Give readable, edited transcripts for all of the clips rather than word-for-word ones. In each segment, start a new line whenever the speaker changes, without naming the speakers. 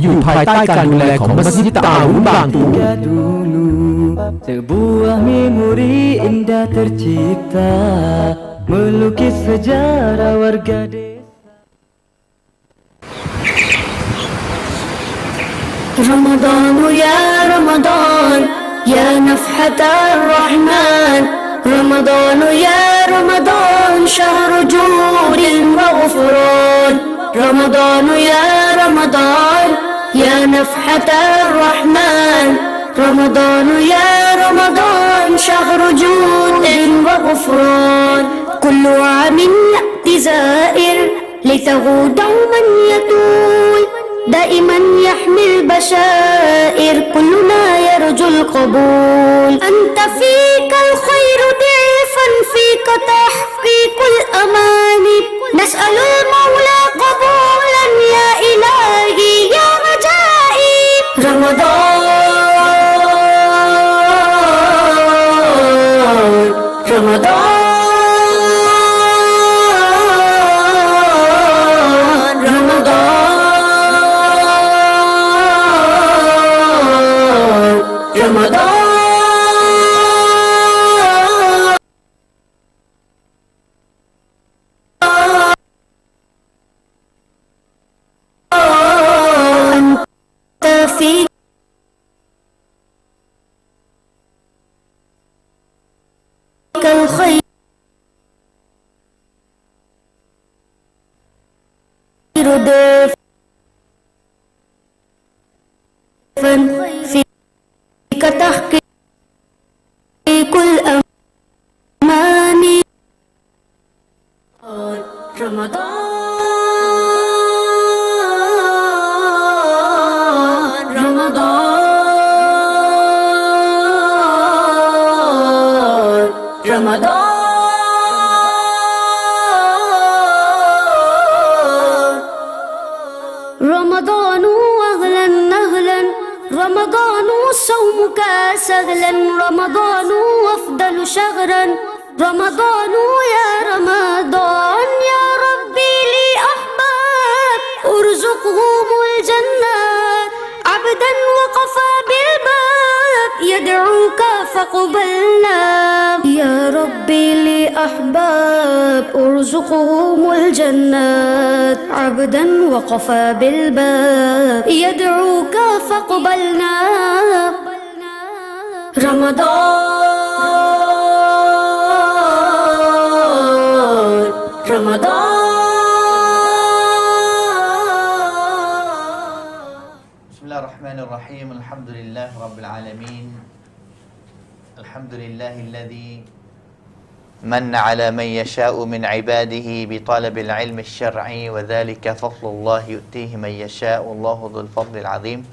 อยู่ภายใต้การดูแลของมัสยิดตะอาวุนบางปู
Dulu sebuah memori indah tercipta melukis sejarah warga desa.
رمضان يا رمضان يا نفحة الرحمن رمضان يا رمضان شهر جود وغفران رمضان يا رمضان يا نفحة الرحمن رمضان يا رمضان شهر جود وغفران كل عام يأتي زائر ليته دوما يطول دائما يحمل بشائر كلنا يرجو القبول أنت فيك الخير ضعفا فيك تحقيق الأماني نسأل المولى قبولا يا إلهي يا رجائي رمضان الخير دافن فيك تحقيق الأماني رمضان أهلا أهلا رمضان صومك سهلا رمضان أفضل شهرا رمضان يا رمضان يا ربي لي أحباب ارزقهم الجنة عبدا وقفا بالباب يدعوك فقبلنا يا ربي لي أحباب ارزقهم الجنات عبدا وقفا بالباب يدعوك فقبلنا رمضان
بسم الله الرحمن الرحيم الحمد لله رب العالمين الحمد لله الذي من على من يشاء من عباده بطلب العلم الشرعي وذلك فضل الله يؤتيه من يشاء والله ذو الفضل العظيم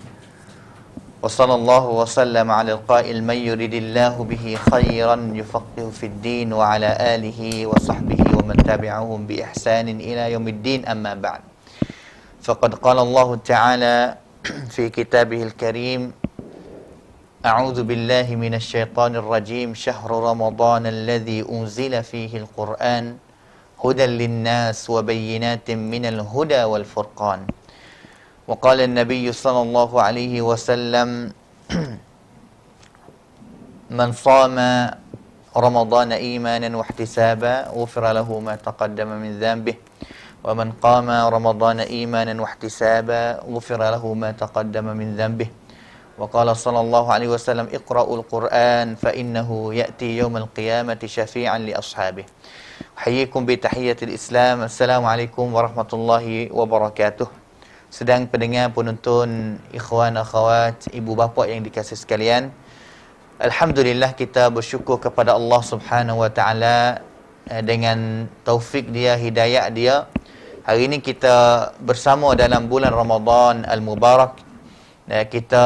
وصلى الله وسلم على القائل من يريد الله به خيرا يفقه في الدين وعلى آله وصحبه ومن تبعهم بإحسان إلى يوم الدين أما بعد فقد قال الله تعالى في كتابه الكريم أعوذ بالله من الشيطان الرجيم شهر رمضان الذي أنزل فيه القرآن هدى للناس وبينات من الهدى والفرقان وقال النبي صلى الله عليه وسلم من صام رمضان إيمانا واحتسابا غفر له ما تقدم من ذنبه ومن قام رمضان إيمانا واحتسابا غفر له ما تقدم من ذنبه وقال صلى الله عليه وسلم اقرأوا القرآن فإنه يأتي يوم القيامة شفيعا لأصحابه أحييكم بتحية الإسلام السلام عليكم ورحمة الله وبركاته. Sedang pendengar, penonton, ikhwan, akhwat, ibu bapa yang dikasihi sekalian, alhamdulillah kita bersyukur kepada Allah Subhanahu wa taala dengan taufik dia, hidayah dia. Hari ini kita bersama dalam bulan Ramadan al-Mubarak. Kita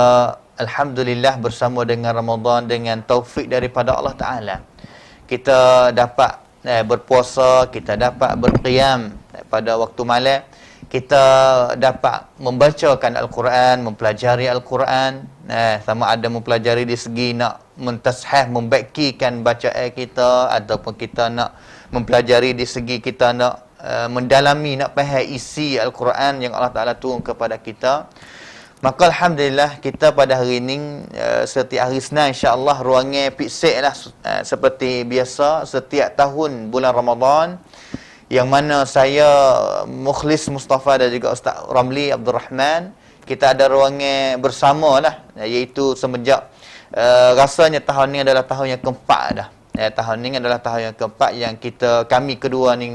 alhamdulillah bersama dengan Ramadan dengan taufik daripada Allah Taala. Kita dapat berpuasa, kita dapat berqiyam pada waktu malam, kita dapat membacakan Al-Quran, mempelajari Al-Quran. Sama ada mempelajari di segi nak mentashah, membakikan bacaan kita, ataupun kita nak mempelajari di segi kita nak mendalami, nak faham isi Al-Quran yang Allah Ta'ala turun kepada kita. Maka Alhamdulillah kita pada hari ini setiap hari Senin insya-Allah ruangan Piksik lah seperti biasa setiap tahun bulan Ramadan, yang mana saya Mukhlis Mustafa dan juga Ustaz Ramli Abdul Rahman, kita ada ruangan bersama lah, iaitu semenjak rasanya tahun ni adalah tahun yang keempat dah. Tahun ni adalah tahun yang keempat yang kami kedua ni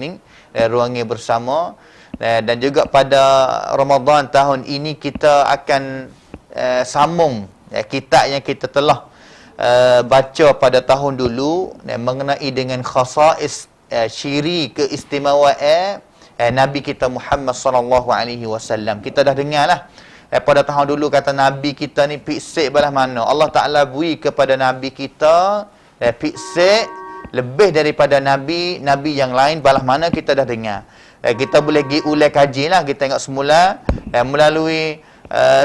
ruangan bersama. Dan juga pada Ramadan tahun ini kita akan sambung kitab yang kita telah baca pada tahun dulu mengenai dengan khasais ciri keistimewaan Nabi kita Muhammad sallallahu alaihi wasallam. Kita dah dengarlah pada tahun dulu kata Nabi kita ni Piksik belah mana. Allah Taala beri kepada Nabi kita Piksik lebih daripada Nabi yang lain belah mana kita dah dengar. Kita boleh pergi ulai kaji lah. Kita tengok semula melalui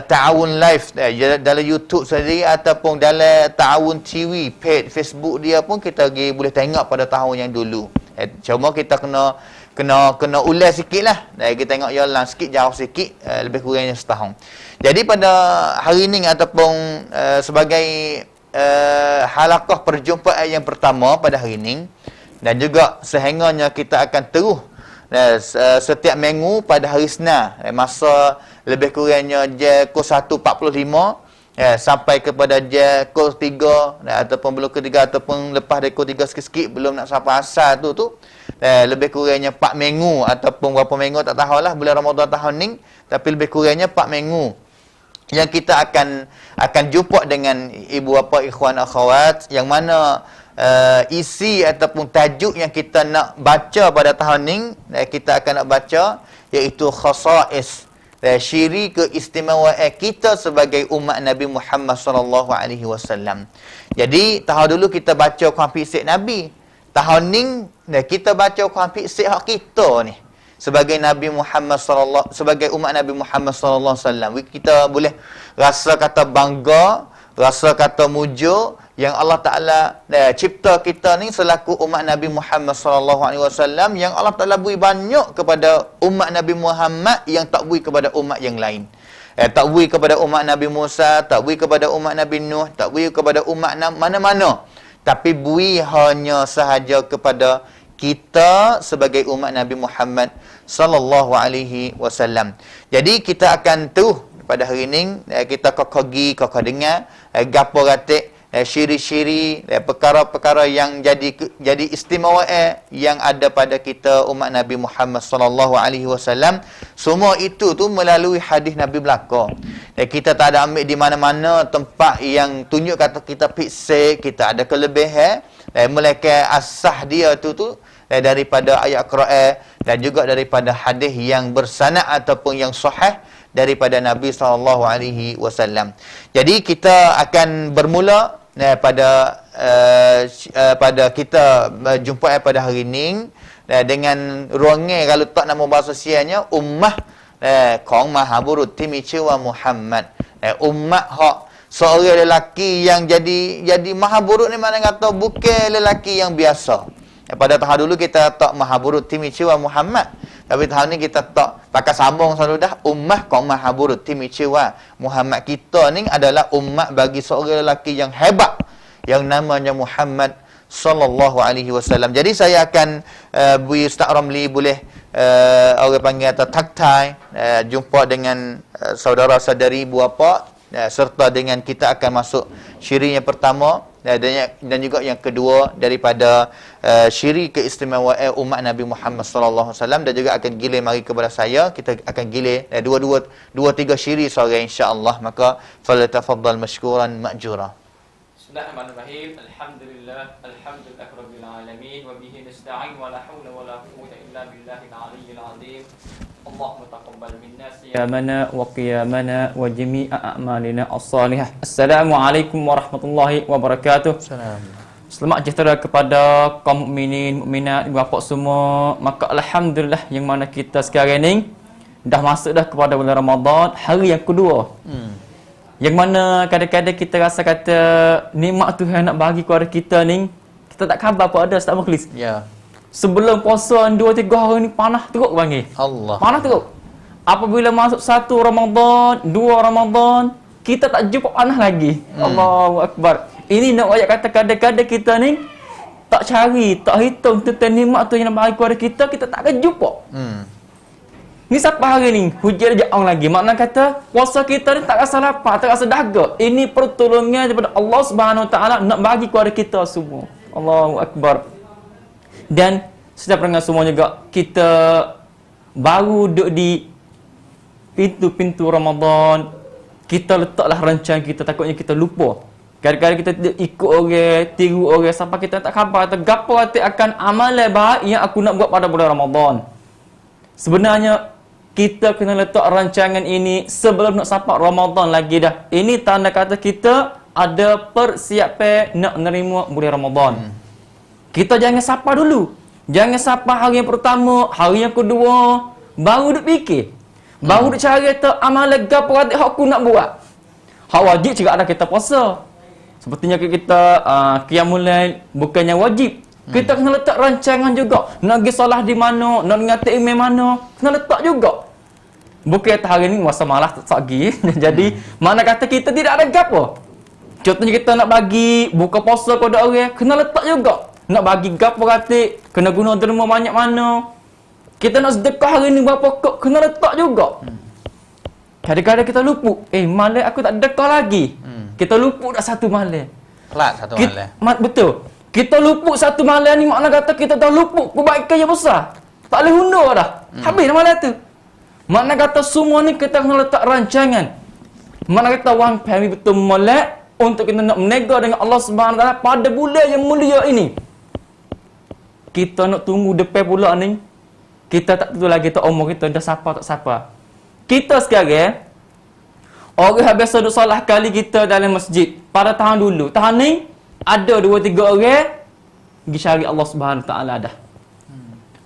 Ta'awun Live dalam YouTube sendiri ataupun dalam Ta'awun TV, page Facebook dia pun kita boleh tengok pada tahun yang dulu. Cuma kita kena ulai sikit lah. Kita tengok jalan sikit, jauh sikit, lebih kurangnya setahun. Jadi pada hari ini ataupun sebagai halaqah perjumpaan yang pertama pada hari ini, dan juga sehingganya kita akan terus setiap minggu pada hari Senin masa lebih kurangnya pukul 1.45 sampai kepada pukul 3 ataupun belum ke 3 ataupun lepas dari pukul 3 sikit-sikit belum nak sampai asar tu lebih kurangnya 4 minggu ataupun berapa minggu tak tahulah bulan Ramadan tahun ni, tapi lebih kurangnya 4 minggu yang kita akan jumpa dengan ibu bapa ikhwan akhwat, yang mana isi ataupun tajuk yang kita nak baca pada tahun ni kita akan nak baca iaitu khasais ciri keistimewaan kita sebagai umat Nabi Muhammad sallallahu alaihi wasallam. Jadi tahun dulu kita baca Quran Piksik Nabi. Tahun ni kita baca Quran Piksik hak kita ni sebagai Nabi Muhammad sebagai umat Nabi Muhammad sallallahu alaihi wasallam. Kita boleh rasa kata bangga, rasa kata muja yang Allah Taala cipta kita ni selaku umat Nabi Muhammad sallallahu alaihi wasallam, yang Allah Taala beri banyak kepada umat Nabi Muhammad yang tak beri kepada umat yang lain. Tak beri kepada umat Nabi Musa, tak beri kepada umat Nabi Nuh, tak beri kepada umat mana-mana. Tapi beri hanya sahaja kepada kita sebagai umat Nabi Muhammad sallallahu alaihi wasallam. Jadi kita akan terus pada hari ini kita kokogi dengar gapo ratik syiri-syiri perkara-perkara yang jadi istimewa yang ada pada kita umat Nabi Muhammad sallallahu alaihi wasallam. Semua itu tu melalui hadis Nabi belaka. Kita tak ada ambil di mana-mana tempat yang tunjuk kata kita Piksik, kita ada kelebihan melainkan asah dia tu daripada ayat Quran dan juga daripada hadis yang bersanad ataupun yang sahih daripada Nabi sallallahu alaihi wasallam. Jadi kita akan bermula pada kita jumpa pada hari ini dengan ruangan kalau tak nama bahasa sianya ummah kong mahaburut timicewa Muhammad. Ummah hak seorang lelaki yang jadi mahaburut ni mana kata bukan lelaki yang biasa. Pada tahun dulu kita tak mahaburut timicewa Muhammad, tapi tahun ni kita tak pakai sambung selalu dah ummah kong mahaburut timicewa Muhammad. Kita ni adalah ummah bagi seorang lelaki yang hebat yang namanya Muhammad sallallahu alaihi wasallam. Jadi saya akan beri Ustaz Ramli boleh orang panggil atau taktai jumpa dengan saudara-saudari ibu bapa serta dengan kita akan masuk syiri yang pertama dan juga yang kedua daripada syiri keistimewaan umat Nabi Muhammad sallallahu alaihi wasallam, dan juga akan gilir mari kepada saya. Kita akan gilir dua tiga syiri sore insya-Allah. Maka falyatafaddal mashkuran ma'jura.
Bismillahirrahmanirrahim. Alhamdulillah rabbil alamin wa bihi nasta'in wa la haula wa la quwwata illa billahil aliyyil azim. Allahumma taqabbal minna siyamana wa qiyamana wa jami'a a'malina as-salihah. Assalamualaikum warahmatullahi wabarakatuh. Selamat sejahtera kepada kaum mukminin, mukminat, ibu bapa semua. Maka alhamdulillah yang mana kita sekarang ni dah masuk dah kepada bulan Ramadan, hari yang kedua. Yang mana kadang-kadang kita rasa kata nikmat Tuhan nak bagi kepada kita ni, kita tak khabar apa ada, Ustaz Mukhlis.
Ya.
Sebelum puasa 2-3 hari ni panas teruk panggil.
Allah.
Panas teruk. Apabila masuk 1 Ramadan, 2 Ramadan, kita tak jumpa panas lagi. Allahu Akbar. Ini nak ayat kata kadang-kadang kita ni tak cari, tak hitung tentang nikmat tu yang bagi kepada kita tak akan jumpa. Ni siapa hari ni? Hujan jauh lagi. Makna kata puasa kita ni tak rasa lapar, tak rasa dahaga. Ini pertolongan daripada Allah Subhanahu Wa Taala nak bagi kepada kita semua. Allahu Akbar. Dan setiap pendengar semua juga, kita baru duduk di pintu-pintu Ramadan, kita letaklah rancangan kita, takutnya kita lupa. Kadang-kadang kita ikut orang, tiru orang sampai kita tak khabar kata gapo akan amalan baik yang aku nak buat pada bulan Ramadan. Sebenarnya kita kena letak rancangan ini sebelum nak sampai Ramadan lagi dah. Ini tanda kata kita ada persiapan nak menerima bulan Ramadan. Kita jangan sapa dulu. Jangan sapa hari yang pertama, hari yang kedua, baru duk fikir. Baru duk cari kata amalan gapo hak aku nak buat. Hak wajib juga ada kita puasa. Sepertinya kita qiyamul lail bukannya wajib. Kita kena letak rancangan juga. Nak pergi solat di mana, nak ngati imam mana, kena letak juga. Bukan kata hari ni masa malas tak pergi. Jadi, mana kata kita tidak ada gapo. Contohnya kita nak bagi buka puasa kepada orang, kena letak juga. Nak bagi gapo kata, kena guna derma banyak mana. Kita nak sedekah hari ni berapa kok, kena letak juga. Kadang-kadang kita lupa. Malam aku tak sedekah lagi. Kita lupa dah satu malam.
Kelat satu malam.
Betul. Kita lupa satu malam ni makna kata kita dah lupa kebaikan yang besar. Tak boleh hundur dah. Habis malam tu. Makna kata semua ni kita kena letak rancangan. Makna kata wang fahami betul molek untuk kita nak menega dengan Allah Subhanahu Wa Taala pada bulan yang mulia ini. Kita nak tunggu depan pula ni. Kita tak tahu lagi tak umur kita dah siapa tak siapa. Kita sekarang orang biasa duduk solat kali kita dalam masjid. Pada tahun dulu, tahun ni ada 2-3 orang pergi cari Allah Subhanahu Wa Taala dah.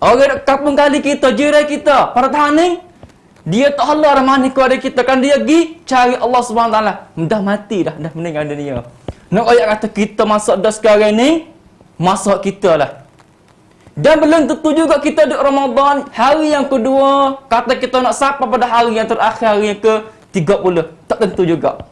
Orang kampung kali kita, jiran kita, pada tahun ni dia tak halar mana kepada kita kan, dia pergi cari Allah Subhanahu Wa Taala. Dah mati dah meninggal dunia. Nak ayat kata kita masuk dah sekarang ni, masuk kita lah. Dan belum tentu juga kita duduk Ramadan hari yang kedua, kata kita nak sapa pada hari yang terakhir, hari yang ke-30. Tak tentu juga.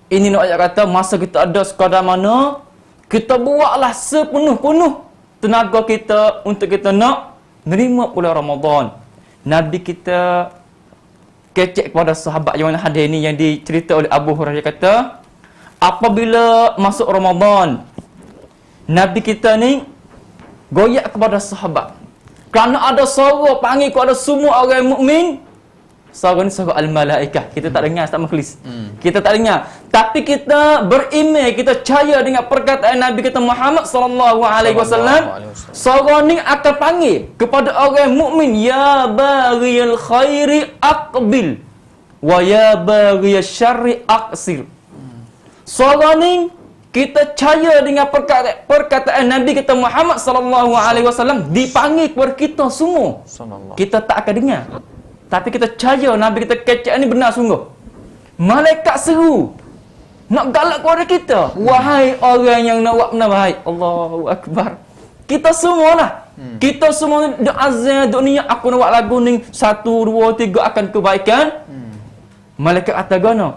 Ini nak ayat kata masa kita ada sekadar mana, kita buatlah sepenuh-penuh tenaga kita untuk kita nak menerima bulan Ramadan. Nabi kita kecek kepada sahabat yang mana hadir ini yang dicerita oleh Abu Hurairah kata, apabila masuk Ramadan, Nabi kita ni goyak kepada sahabat. Kerana ada suara panggil kepada semua orang mukmin. Suara ni suara al-malaikah. Kita tak dengar, tak makhlis. Kita tak dengar. Tapi kita beriman, kita percaya dengan perkataan Nabi kita Muhammad sallallahu alaihi wasallam. Suara ni akan panggil kepada orang mukmin, ya baghiyal khairi aqbil wa ya baghiyasy syarri aqsir. Suara ni kita percaya dengan perkataan Nabi kita Muhammad sallallahu alaihi wasallam dipanggil kepada kita semua. Kita tak akan dengar. Tapi kita percaya Nabi kita kecek ni benar sungguh. Malaikat seru nak galak kepada kita. Wahai orang yang nak buat benda baik. Allahu Akbar. Kita semualah. Kita semua duk azan, duk niat aku nak buat lagu ni 1, 2, 3 akan kebaikan. Malaikat kata gana.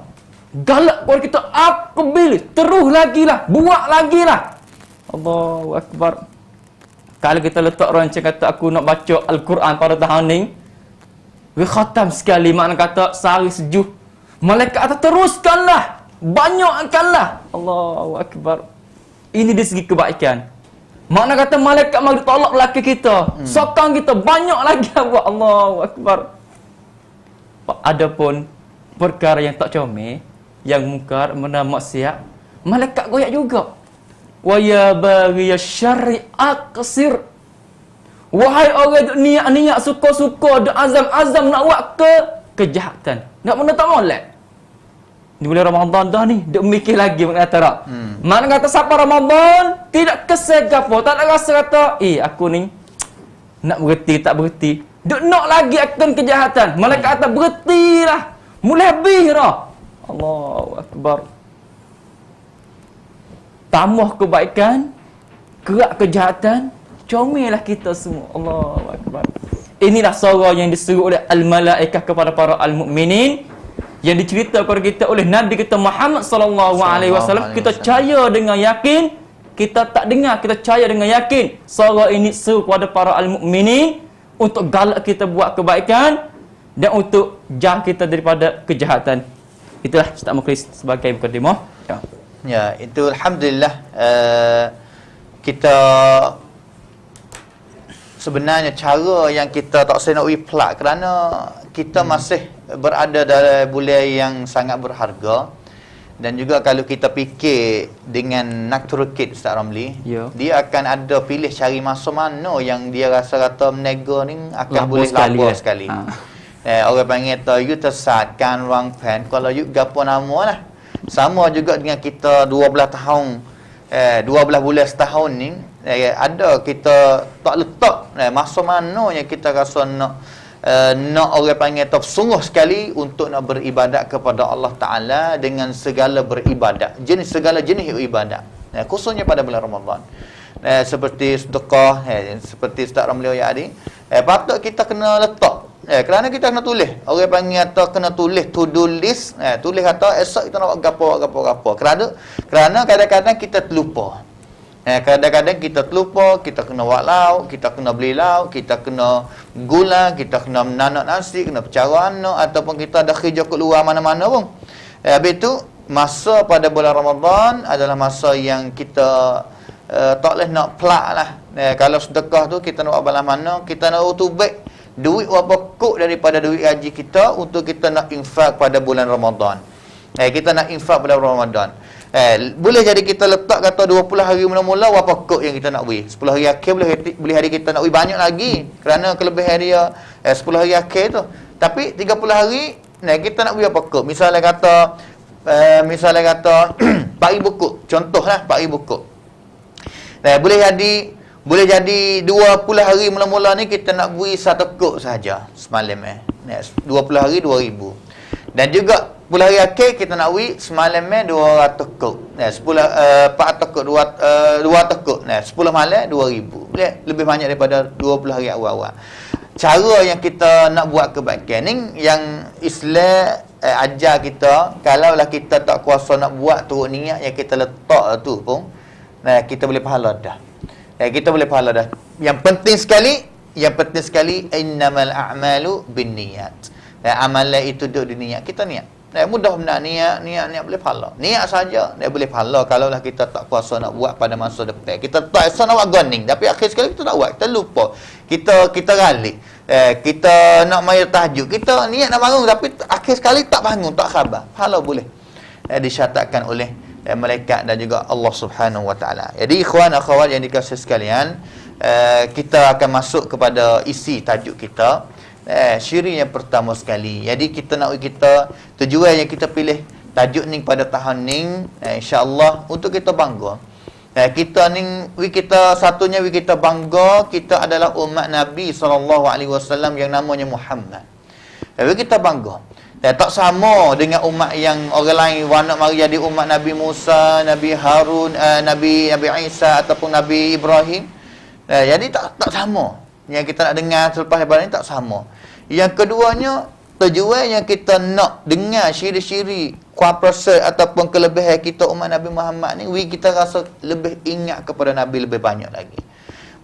Galak kepada kita, aqbil, terus lagi lah, buat lagi lah. Allahu Akbar. Kalau kita letak rancang kata aku nak baca Al-Quran pada tahun ni, khatam sekali, makna kata sehari sejuh. Malaikat kata teruskanlah, banyakkanlah. Allahu Akbar. Ini dari segi kebaikan. Makna kata malaikat mari tolak belakang kita, sokong kita banyak lagi buat. Allahu Akbar. Adapun perkara yang tak comel, yang mungkar, benda maksiat, malaikat goyak juga. Wa ya baghiyasy syarri aqsir. Wahai orang niat-niat suka-suka, dak azam-azam nak buat kejahatan. Nak benda tak molek. Di bulan Ramadan dah ni, duk mikir lagi makna kata tak. Makna kata siapa Ramadan tidak kesal gapo, tak ada rasa kata, aku ni nak berhenti tak berhenti. Duk nak lagi akan kejahatan. Malaikat kata berhentilah. Mulai habis dah. Allahu Akbar. Tambah kebaikan, kerak kejahatan, comellah kita semua. Allahu Akbar. inilah suara yang diseru oleh al-malaikah kepada para al-mukminin, yang diceritakan kepada kita oleh Nabi kita Muhammad sallallahu alaihi wasallam. Kita percaya dengan yakin, kita tak dengar, kita percaya dengan yakin suara ini seru kepada para al-mukminin untuk galak kita buat kebaikan dan untuk jah kita daripada kejahatan. Itulah Ustaz Mukhlis sebagai mukadimah.
Ya, itu alhamdulillah kita sebenarnya cara yang kita tak saya nak plak kerana kita masih berada dalam bulan yang sangat berharga. Dan juga kalau kita fikir dengan Nakturukit Ustaz Ramli, dia akan ada pilih cari masa mana yang dia rasa kata menega ni akan boleh laba sekali. Orang panggil tu you tersatkan ruang pen kalau you gapo nama lah. Sama juga dengan kita 12 tahun 12 bulan setahun ni, ada kita tak letak masa mana yang kita rasa nak orang panggil tu sungguh sekali untuk nak beribadat kepada Allah Ta'ala dengan segala beribadat, segala jenis ibadat, khususnya pada bulan Ramadan. Seperti sedekah, seperti Ustaz Ramli tadi, patut kita kena letak. Kerana kita kena tulis. Orang panggil atau kena tulis to do list. Tulis kata esok kita nak buat gapo. Kerana kadang-kadang kita terlupa. Kadang-kadang kita terlupa, kita kena buat lauk, kita kena beli lauk, kita kena gula, kita kena menanak nasi, kena percara anak, ataupun kita ada kerja kat luar mana-mana pun. Habis tu, masa pada bulan Ramadan adalah masa yang kita tak boleh nak pelak lah. Kalau sedekah tu kita nak buat balas mana, kita nak utubik duit berapa kok daripada duit haji kita untuk kita nak infak pada bulan Ramadan. Kita nak infak pada Ramadan. Boleh jadi kita letak kata 20 hari mula-mula berapa kok yang kita nak beri. 10 hari akhir boleh hari kita nak beri banyak lagi kerana kelebihan dia 10 hari akhir tu. Tapi 30 hari kita nak beri berapa kok. Misalnya kata 4,000 kok. Contohlah 4,000 kok. Boleh jadi 20 hari mula-mula ni kita nak beri 1 kok saja semalam 20 hari 2,000. Dan juga 10 hari akhir kita nak beri semalam 200 kok. 400 kok 200 kok. 10 malam 2,000. Lebih banyak daripada 20 hari awal-awal. Cara yang kita nak buat kebaikan ni yang Islam ajar kita, kalaulah kita tak kuasa nak buat turut niat yang kita letak tu pun, kita boleh pahala dah. Kita boleh pahala dah. Yang penting sekali innamal a'malu binniyat. Amalan itu duduk di niat. Kita niat. Mudah benar niat boleh pahala. Niat saja dia boleh pahala kalaulah kita tak kuasa nak buat pada masa depan. Kita tak kuasa nak buat goning, tapi akhir sekali kita tak buat. Kita lupa. Kita ralik. Kita nak main tahajud. Kita niat nak bangun tapi akhir sekali tak bangun, tak khabar. Pahala boleh disyaratkan oleh malaikat dan juga Allah Subhanahu Wa Taala. Jadi ikhwan akhwat yang dikasihi sekalian, kita akan masuk kepada isi tajuk kita. Syirik yang pertama sekali. Jadi kita nak tujuan yang kita pilih tajuk ni pada tahun ni, insya-Allah untuk kita bangga. Satunya kita bangga kita adalah umat Nabi SAW yang namanya Muhammad. Kita bangga. Tak sama dengan umat yang orang lain nak mari jadi umat Nabi Musa, Nabi Harun, Nabi Isa ataupun Nabi Ibrahim. Jadi tak sama. Yang kita nak dengar selepas daripada ni tak sama. Yang keduanya, tujuan yang kita nak dengar ciri-ciri kuasa ataupun kelebihan kita umat Nabi Muhammad ni, kita rasa lebih ingat kepada Nabi lebih banyak lagi.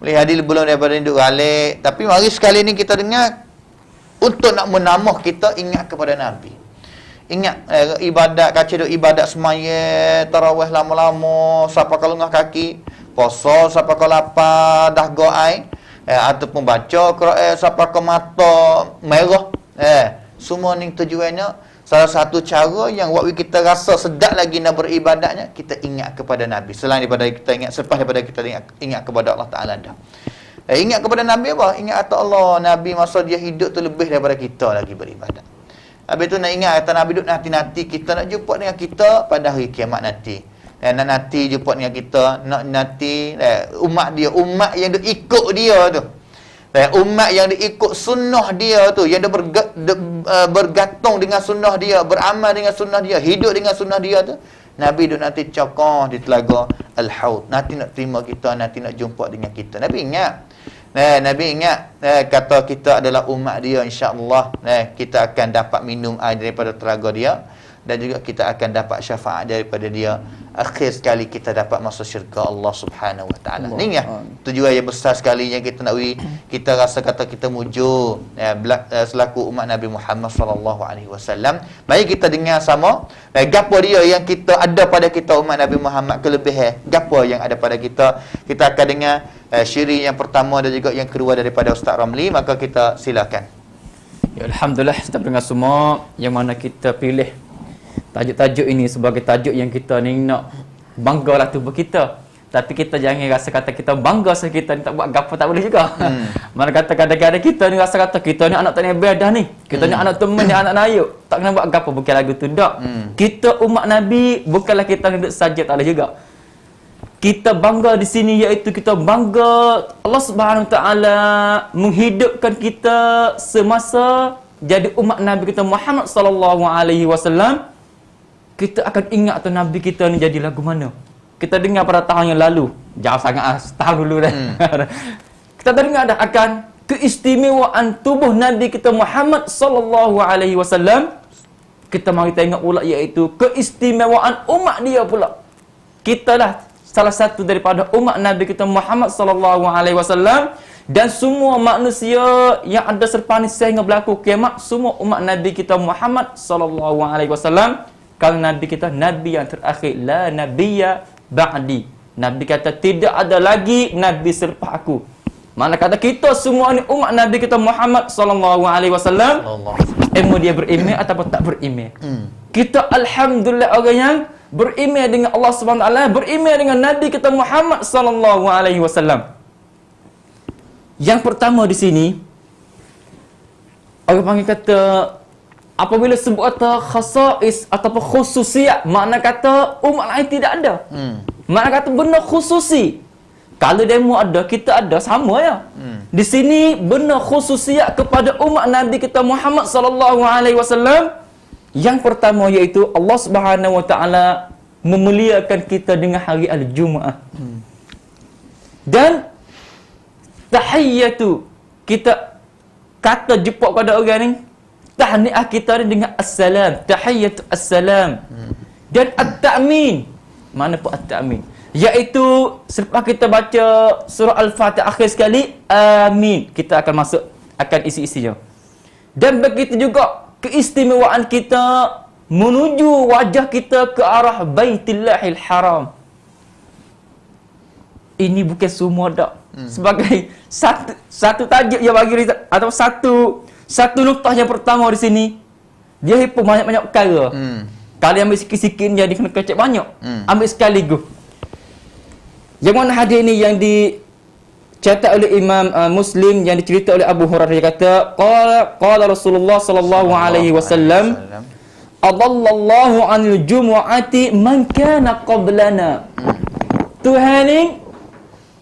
Boleh hadir belum daripada ni duduk balik, tapi mari sekali ni kita dengar untuk nak menambah kita ingat kepada Nabi. Ingat ibadat, kaca ibadat semaya, tarawih lama-lama, siapa kalau ngah kaki, puasa siapa kalau lapar, dah goai, ataupun baca Quran siapa kalau mata merah. Semua ni tujuannya salah satu cara yang waktu kita rasa sedap lagi nak beribadatnya, kita ingat kepada Nabi. Selain daripada kita ingat, selepas daripada kita ingat kepada Allah Ta'ala dah. Ingat kepada Nabi apa? Ingat kata Allah, Nabi masa dia hidup tu lebih daripada kita lagi beribadat. Habis tu nak ingat kata Nabi duduk nanti-nanti kita nak jumpa dengan kita pada hari kiamat nanti. Nak nanti jumpa dengan kita, nak nanti umat dia, umat yang dia ikut dia tu. Umat yang dia ikut sunnah dia tu, yang dia bergantung dengan sunnah dia, beramal dengan sunnah dia, hidup dengan sunnah dia tu. Nabi duduk nanti cakap di telaga Al-Haud. Nanti nak terima kita, nanti nak jumpa dengan kita. Nabi ingat. Nabi ingat kata kita adalah umat dia, insya-Allah kita akan dapat minum air daripada telaga dia, dan juga kita akan dapat syafaat daripada dia. Akhir sekali kita dapat masuk syurga Allah Subhanahu Wa Taala. Ni ya tujuan yang besar sekali yang kita nak kita rasa kata kita mujur selaku umat Nabi Muhammad sallallahu alaihi wasallam. Mari kita dengar sama gapo dia yang kita ada pada kita umat Nabi Muhammad, kelebihan gapo yang ada pada kita. Kita akan dengar syirik yang pertama dan juga yang kedua daripada Ustaz Ramli, maka kita silakan.
Ya, Alhamdulillah, kita dengar semua yang mana kita pilih tajuk-tajuk ini sebagai tajuk yang kita ni nak banggalah tubuh kita. Tapi kita jangan rasa kata kita bangga sebab kita ni tak buat gapo, tak boleh juga. Mana kata kadang-kadang kita ni rasa kata kita ni anak tak ni ibadah ni. Kita ni anak teman ni, anak nayuk. Tak kena buat gapo, bukan lagu tu dak. Kita umat Nabi bukanlah kita duduk saja, tak boleh juga. Kita bangga di sini iaitu kita bangga Allah Subhanahu Wa Taala menghidupkan kita semasa jadi umat Nabi kita Muhammad sallallahu alaihi wasallam. Kita akan ingat tu Nabi kita ni jadi lagu mana. Kita dengar pada tahun yang lalu, jauh sangat setahun dulu dah. Kita dengar dah akan keistimewaan tubuh Nabi kita Muhammad sallallahu alaihi wasallam. Kita mari tengok pula iaitu keistimewaan umat dia pula. Kita lah salah satu daripada umat Nabi kita Muhammad sallallahu alaihi wasallam, dan semua manusia yang ada selepas ni sehingga berlaku kiamat, semua umat Nabi kita Muhammad sallallahu alaihi wasallam. Kalau Nabi kita Nabi yang terakhir, la nabiyya ba'di. Nabi kata tidak ada lagi Nabi selepas aku. Mana kata kita semua ni umat Nabi kita Muhammad sallallahu alaihi wasallam. Emo dia beriman ataupun tak beriman. Kita alhamdulillah orang yang beriman dengan Allah Subhanahu Wa Taala, beriman dengan Nabi kita Muhammad sallallahu alaihi wasallam. Yang pertama di sini orang panggil kata apabila sebut kata khasais ataupun khususiat, makna kata umat lain tidak ada. Makna kata benda khususi. Kalau demo ada, kita ada, sama ya. Di sini benda khususiat kepada umat Nabi kita Muhammad sallallahu alaihi wasallam. Yang pertama iaitu Allah Subhanahu Wa Taala memuliakan kita dengan hari Al-Jumu'ah. Dan tahiyyatu, kita kata jumpa kepada orang ni, tahniah kita ni dengan assalam, tahiyyatu assalam. Dan at-ta'min, mana pun at-ta'min, iaitu selepas kita baca surah Al-Fatihah akhir sekali, amin, kita akan masuk, akan isi-isinya. Dan begitu juga keistimewaan kita menuju wajah kita ke arah Baitillahil Haram. Ini bukan semua dak. Sebagai satu tajuk yang bagi atau satu nuktah yang pertama di sini, dia himpun banyak-banyak perkara. Kalau ambil sikit-sikit jadi kena kecek banyak. Ambil sekaligus. Yang mana hadis ini yang dicatat oleh Imam Muslim, yang dicerita oleh Abu Hurairah, dia kata qala Rasulullah sallallahu alaihi wasallam, adallallahu anil jumu'ati man kana qablana. Tuhan ni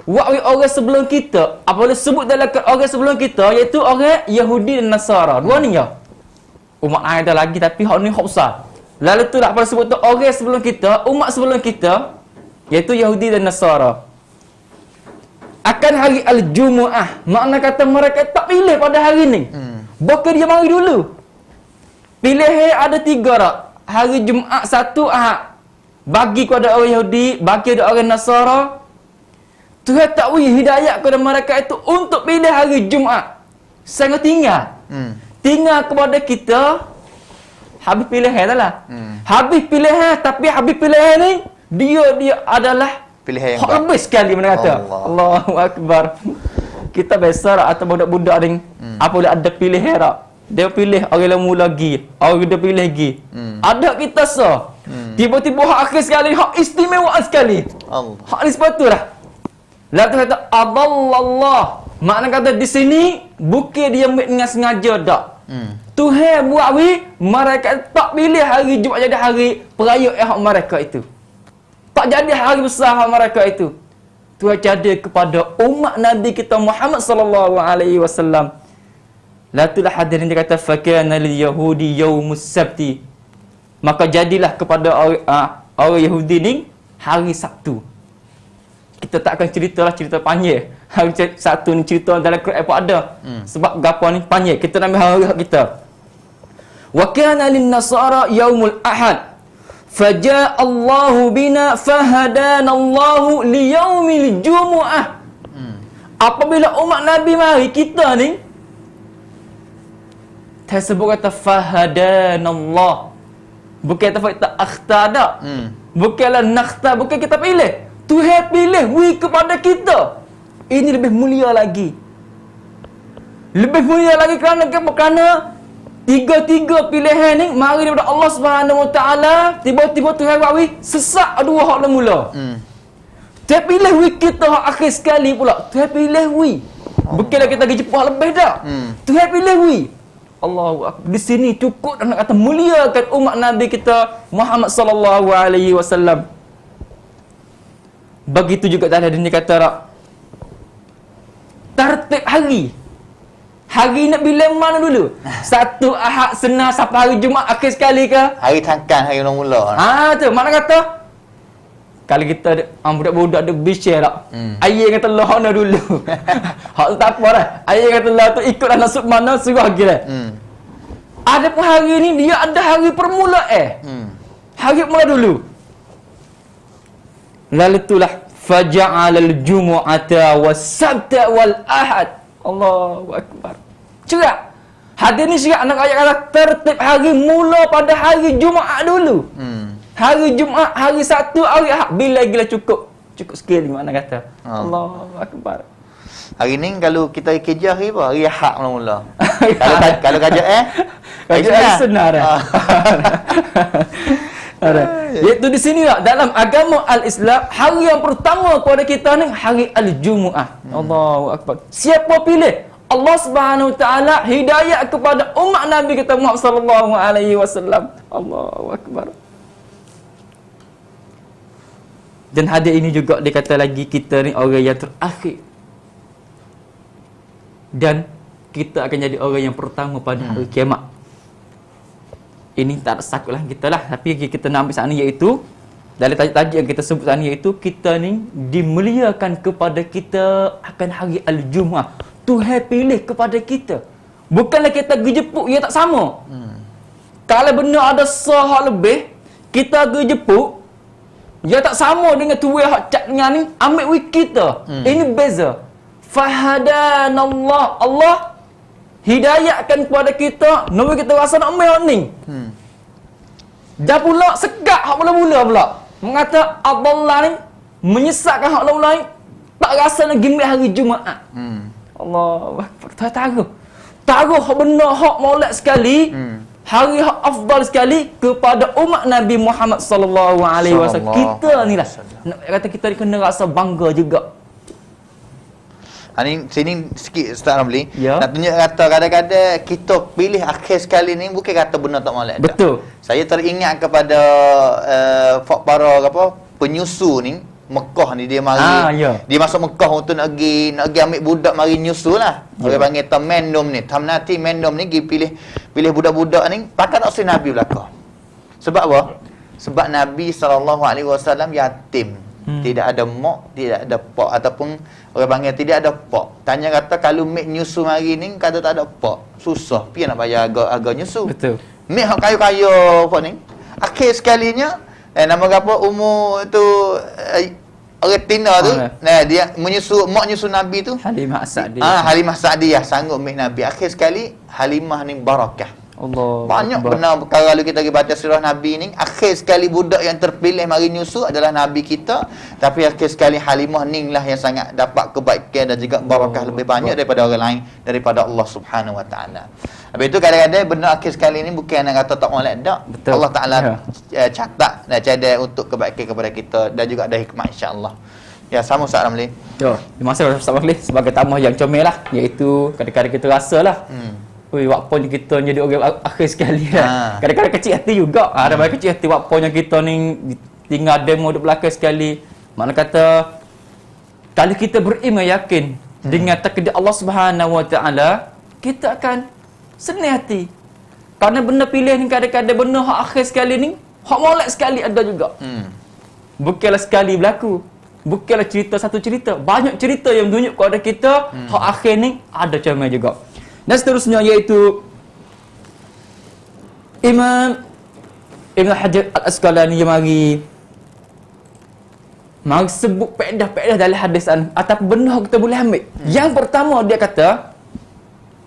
orang sebelum kita, apabila sebut dalam orang sebelum kita, iaitu orang Yahudi dan Nasara. Dua ni ya. Umat lain ada lagi tapi hak ni hak besar. Lalu tu tak pada sebut tu orang sebelum kita, umat sebelum kita, iaitu Yahudi dan Nasara. Akan hari Al-Jumu'ah, makna kata mereka tak pilih pada hari ni. Bukan dia mari dulu. Pilih ada 3 dah. Hari Jumaat 1 Ahad bagi kepada orang Yahudi, bagi kepada orang Nasara. Tuhan tak beri hidayat kepada mereka itu untuk pilih hari Jumaat. Sangat tinggal. Tinggal kepada kita, habis pilihan dah lah. Habis pilihan, tapi habis pilihan ni, dia adalah
pilihan yang
habis sekali mana kata. Allahu Akbar. Kita besar atau budak-budak ni, apabila ada pilihan tak, dia pilih orang lemu lagi, orang dia pilih lagi. Ada kita sah. Tiba-tiba hak akhir sekali, hak istimewa sekali. Allah. Hak ni sepatutlah. Lalu kata adallallah, makna kata di sini bukan dia ambil dengan sengaja dak. Tuhan buat mereka tak pilih hari Jumaat jadi hari perayaan mereka itu. Tak jadi hari besar mereka itu. Tuhan jadi kepada umat Nabi kita Muhammad sallallahu alaihi wasallam. Latulah hadirin, dia kata fakana lil yahudi yaumus sabti. Maka jadilah kepada orang Yahudi ni hari Sabtu. kita tak akan ceritalah cerita panjang. Satu ni cerita dalam Quran pun ada. Sebab gapo ni panjang. Kita nak ambil hari kita. Wa kana lin-nasara yaumul ahad. Faja'a Allahu bina fahadana Allahu liyaumil jumu'ah. Apabila umat Nabi mari kita ni tersebut kata fahadana Allah. Bukan kita akhtar dak. Bukanlah nakhtar, bukan kita pilih. Tuhan pilih we kepada kita. Ini lebih mulia lagi. Lebih mulia lagi kerana apa? Kerana tiga-tiga pilihan ni mari daripada Allah Subhanahu Wa Taala, tiba-tiba Tuhan buat we sesak dua hak mula. Tuhan pilih we kita hak akhir sekali pula. Tuhan pilih we. Bukanlah kita pergi jepah lebih dah. Tuhan pilih we. Allahu Akbar. Di sini cukup nak kata muliakan umat Nabi kita Muhammad sallallahu alaihi wasallam. Begitu juga dalam dunia kata tak. Tertib hari. Hari nak bila mana dulu? Satu Ahad senang sampai hari Jumaat akhir sekali ke?
Hari tangkan, hari mula-mula.
Tu mana kata? Kalau kita budak-budak ada bisyar tak? Ayah kata lah nak dulu. Hak tak apa dah. Ayah kata lah tu ikutlah nasib mana suruh kira. Ada pun hari ni dia ada hari permulaan. Hari mula dulu. Lalu itulah faja'alal jumu'ata was-sabta wal ahad. Allahu akbar. Cerak. Hadis ni cerak nak ayat kata tertib hari mula pada hari Jumaat dulu. Hari Jumaat, hari Sabtu, hari Ahad bila gila cukup. Cukup sekali mana kata. Allahu akbar.
Hari ni kalau kita kerja hari apa? Hari Ahad mula-mula. Kalau kerja
kerja senar. Iaitu di sini lah dalam agama al-Islam hari yang pertama kepada kita ni hari al-Jumu'ah. Allahu akbar. Siapa pilih? Allah Subhanahu Wa Taala hidayah kepada umat Nabi kita Muhammad sallallahu alaihi wasallam. Allahu akbar. Dan hadis ini juga dikata lagi kita ni orang yang terakhir. Dan kita akan jadi orang yang pertama pada hari kiamat. Ini tak ada sakutlah kita lah. Tapi kita nak ambil sana iaitu dari tajuk yang kita sebut sana iaitu kita ni dimuliakan kepada kita akan hari Al-Jumu'ah. Tuhan pilih kepada kita. Bukanlah kita pergi jepuk, ia tak sama. Kalau benar ada sahak lebih, kita pergi jepuk, ia tak sama dengan tuai hak cat dengan ni, ambil wik kita. Ini beza. Fahadanallah. Allah hidayahkan kepada kita, nabi kita rasa nak ambil hak ni. Dah pula sekat hak mula-mula pula. Mengata Allah ni menyesatkan hak mula ni, tak rasa nak gimbal hari Jumaat. Allah taruh hak benar hak maulid sekali. Hari hak afdal sekali kepada umat Nabi Muhammad sallallahu alaihi wasallam. Kita ni lah nak kata kita kena rasa bangga juga.
Sini sikit Ustaz Ramli.
Ya.
Nak tunjuk kata kadang-kadang kita pilih akhir sekali ni bukan kata benda tak molek.
Betul.
Saya teringat kepada para penyusu ni Mekah ni dia mari.
Ya.
Dia masuk Mekah untuk nak pergi ambil budak mari nyusu lah. Orang panggil mendom ni. Tamnati mendom ni pergi pilih budak-budak ni pakai tak usah Nabi belaka. Sebab apa? Sebab Nabi SAW yatim. Tidak ada mak, tidak ada pak ataupun orang panggil tidak ada pak. Tanya kata kalau mek nyusu hari ni kata tak ada pak. Susah. Pian nak bayar harga nyusu.
Betul.
Mek hak kayu-kayu apa ni? Akhir sekalinya nama apa umur tu orang Tina tu. Nah dia mak nyusu Nabi tu
Halimah Sa'diyah.
Halimah Sa'diyah sanggup mek Nabi. Akhir sekali Halimah ni barakah.
Allah.
Banyak benar perkara kalau kita pergi baca sirah Nabi ni, akhir sekali budak yang terpilih mari nyusu adalah Nabi kita, tapi akhir sekali Halimah ni lah yang sangat dapat kebaikan dan juga barakah lebih banyak daripada orang lain, daripada Allah Subhanahu Wa Taala. Habis itu kadang-kadang benar akhir sekali ni bukan nak kata tak molek dak. Allah Taala catat dan cadar untuk kebaikan kepada kita dan juga ada hikmah insya-Allah. Ya, sama Ustaz Ramli.
Yo, terima kasih Ustaz Ramli sebagai tamu yang comel lah, iaitu kadang-kadang kita rasalah. Waktu kita jadi orang akhir sekali lah. Kadang-kadang kecil hati juga. Ada banyak kecil hati waktu kita ni tinggal demo duduk belakang sekali. Mana kata kalau kita beriman yakin dengan takdir Allah Subhanahu Wa Taala, kita akan senang hati. Kerana benda pilih ni kadang-kadang benda hak akhir sekali ni, hak molek sekali ada juga. Bukanlah sekali berlaku. Bukanlah cerita satu cerita, banyak cerita yang tunjuk kepada kita hak akhir ni ada comel juga. Dan seterusnya iaitu Imam Ibn Hajar Al-Asqalani yang mari sebut faedah-faedah dalam hadis atau benda kita boleh ambil. Yang pertama dia kata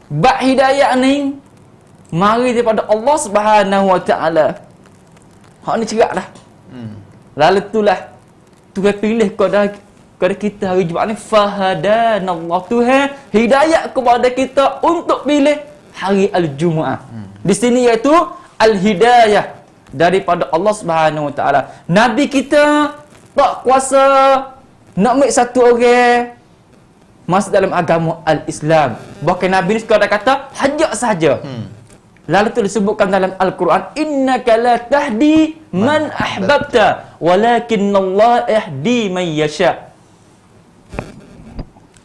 bab hidayah ni mari daripada Allah Subhanahu Wa Taala. Hak ni cerak dah. Lalu itulah Tuhan pilih kepada kita hari Jumaat ni fahadanallah. Tuhan hidayah kepada kita untuk pilih hari al-Jumaat. Di sini iaitu al-hidayah daripada Allah Subhanahu Wa Taala. Nabi kita tak kuasa nak ambil satu orang masuk dalam agama al-Islam. Bahkan Nabi ni sekadar kata hajak saja. Lalu itu disebutkan dalam Al-Quran, innaka la tahdi man ahbabta walakinnallaha yahdi man yasha.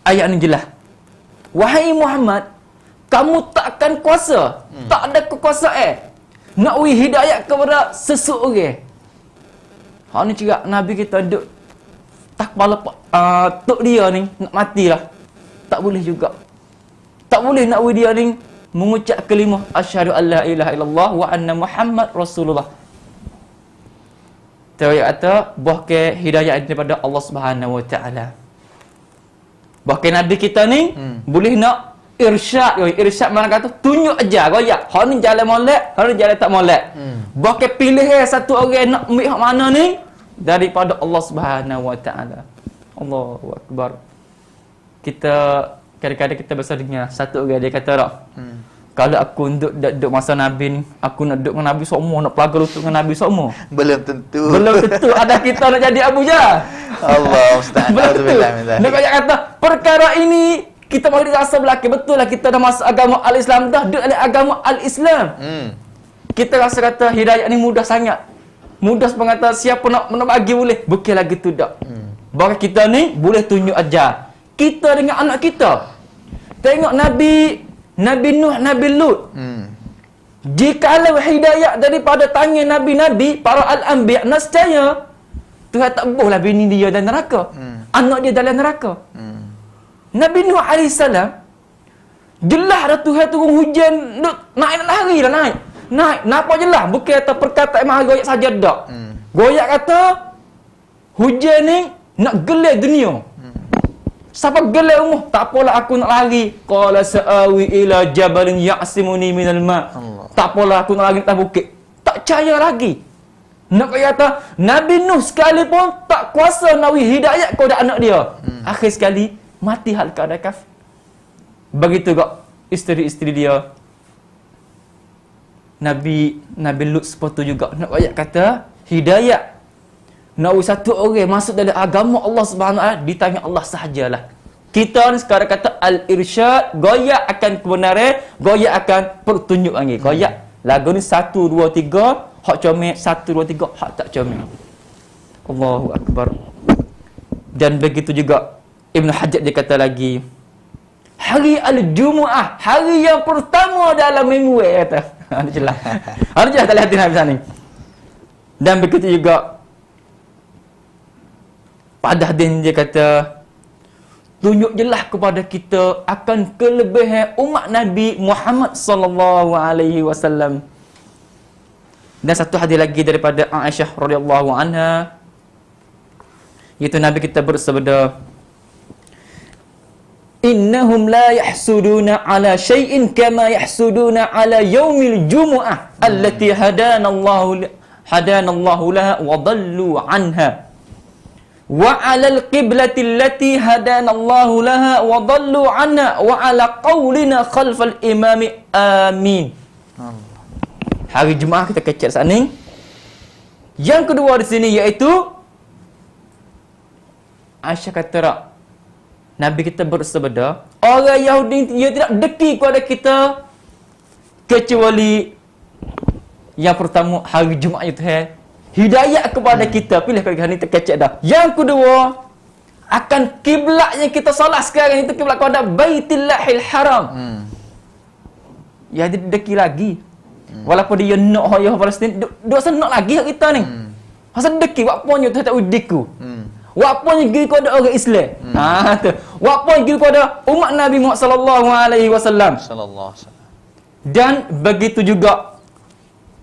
Ayat ni jelas. Wahai Muhammad, kamu takkan kuasa, tak ada kekuasaan nak beri hidayah kepada seseorang. Hak ni cerak Nabi kita duduk tak kepala tok dia ni nak matilah. Tak boleh juga. Tak boleh nak beri dia ni mengucap kalimah asyhadu alla ilaha illallah wa anna Muhammad Rasulullah. Tahu kata bahkan hidayah daripada Allah Subhanahu Wa Taala. Bahkan Nabi kita ni boleh nak irsyad. Irsyad mana kata tunjuk aja royak. Hak ni jalan molek, hak ni jalan tak molek. Bahkan pilih satu orang nak ambil hak mana ni daripada Allah Subhanahu Wa Taala. Allahu Akbar. Kita kadang-kadang kita besar dengar satu orang dia kata tak, kalau aku duduk masa Nabi ni, aku nak duduk dengan Nabi semua, nak pelaga lutut dengan Nabi semua.
Belum tentu.
Belum tentu ada kita nak jadi Abu Jahal.
Allah Ustaz. Alhamdulillah.
Nak kata perkara ini kita mari rasa belakang betul lah kita dah masuk agama al-Islam dah, duduk dalam agama al-Islam. Kita rasa kata hidayah ni mudah sangat. Mudah sepengata siapa nak bagi boleh. Bukan lagi tu dak. Bahkan kita ni boleh tunjuk ajar. Kita dengan anak kita. Tengok Nabi Nuh, Nabi Lut. Jikalau hidayah daripada tangan Nabi-Nabi, para al-anbiya, nescaya Tuhan tak bolehlah bini dia dalam neraka. Anak dia dalam neraka. Nabi Nuh AS, jelas dah Tuhan turun hujan, naik hari lah naik. Nampak jelas. Bukan kata perkataan mahal goyak saja tak. Goyak kata hujan ni nak gelar dunia. Siapa gelar umuh, tak apalah aku nak lari. Qala sa'awi ila jabalin ya'simuni minal ma'. Tak apalah aku nak lari atas bukit. Tak percaya lagi. Nak kata Nabi Nuh sekalipun tak kuasa nak beri hidayah kepada anak dia. Akhir sekali mati hal keadaan kafir. Begitu juga isteri-isteri dia. Nabi Lut seperti juga nak kata hidayah nak satu orang masuk dalam agama Allah Subhanahu Wa Taala di tangan Allah sahajalah. Kita ni sekarang kata al-irsyad, goyak akan kebenaran, goyak akan petunjuk lagi. Goyak lagu ni 1 2 3 hak comel, 1 2 3 hak tak comel. Allahu Akbar. Dan begitu juga Ibn Hajar dia kata lagi, hari al-Jumu'ah, hari yang pertama dalam minggu kata. Ada jelas. Ada jelas tak lihat Nabi sana ni. Dan begitu juga pada hadis dia kata tunjuk jelas kepada kita akan kelebihan umat Nabi Muhammad sallallahu alaihi wasallam. Dan satu hadis lagi daripada Aisyah radhiyallahu anha, iaitu Nabi kita bersabda, innahum la yahsuduna ala syai'in kama yahsuduna ala yaumil jumu'ah allati hadanallahu laha wa dallu anha wa 'ala al-qiblati allati hadanallahu laha wa dallu anha wa 'ala qaulina khalfal imami amin. Hari Jumaat kita kecil saat ni. Yang kedua di sini iaitu Aisyah kata tak, Nabi kita bersabda, orang Yahudi dia tidak deki kepada kita kecuali yang pertama hari Jumaat itu hidayah kepada kita. Pilih kali hari ni terkecek dah. Yang kedua akan kiblat yang kita solat sekarang itu kiblat kepada Baitullahil Haram. Ya dia deki lagi. Walaupun dia nak hayah Palestin, duk senang lagi kita ni. Pasal deki buat punya tu tak udiku.
Walaupun pergi kepada orang Islam. Tu. Walaupun pergi kepada umat Nabi Muhammad sallallahu alaihi wasallam.
Sallallahu alaihi wasallam.
Dan begitu juga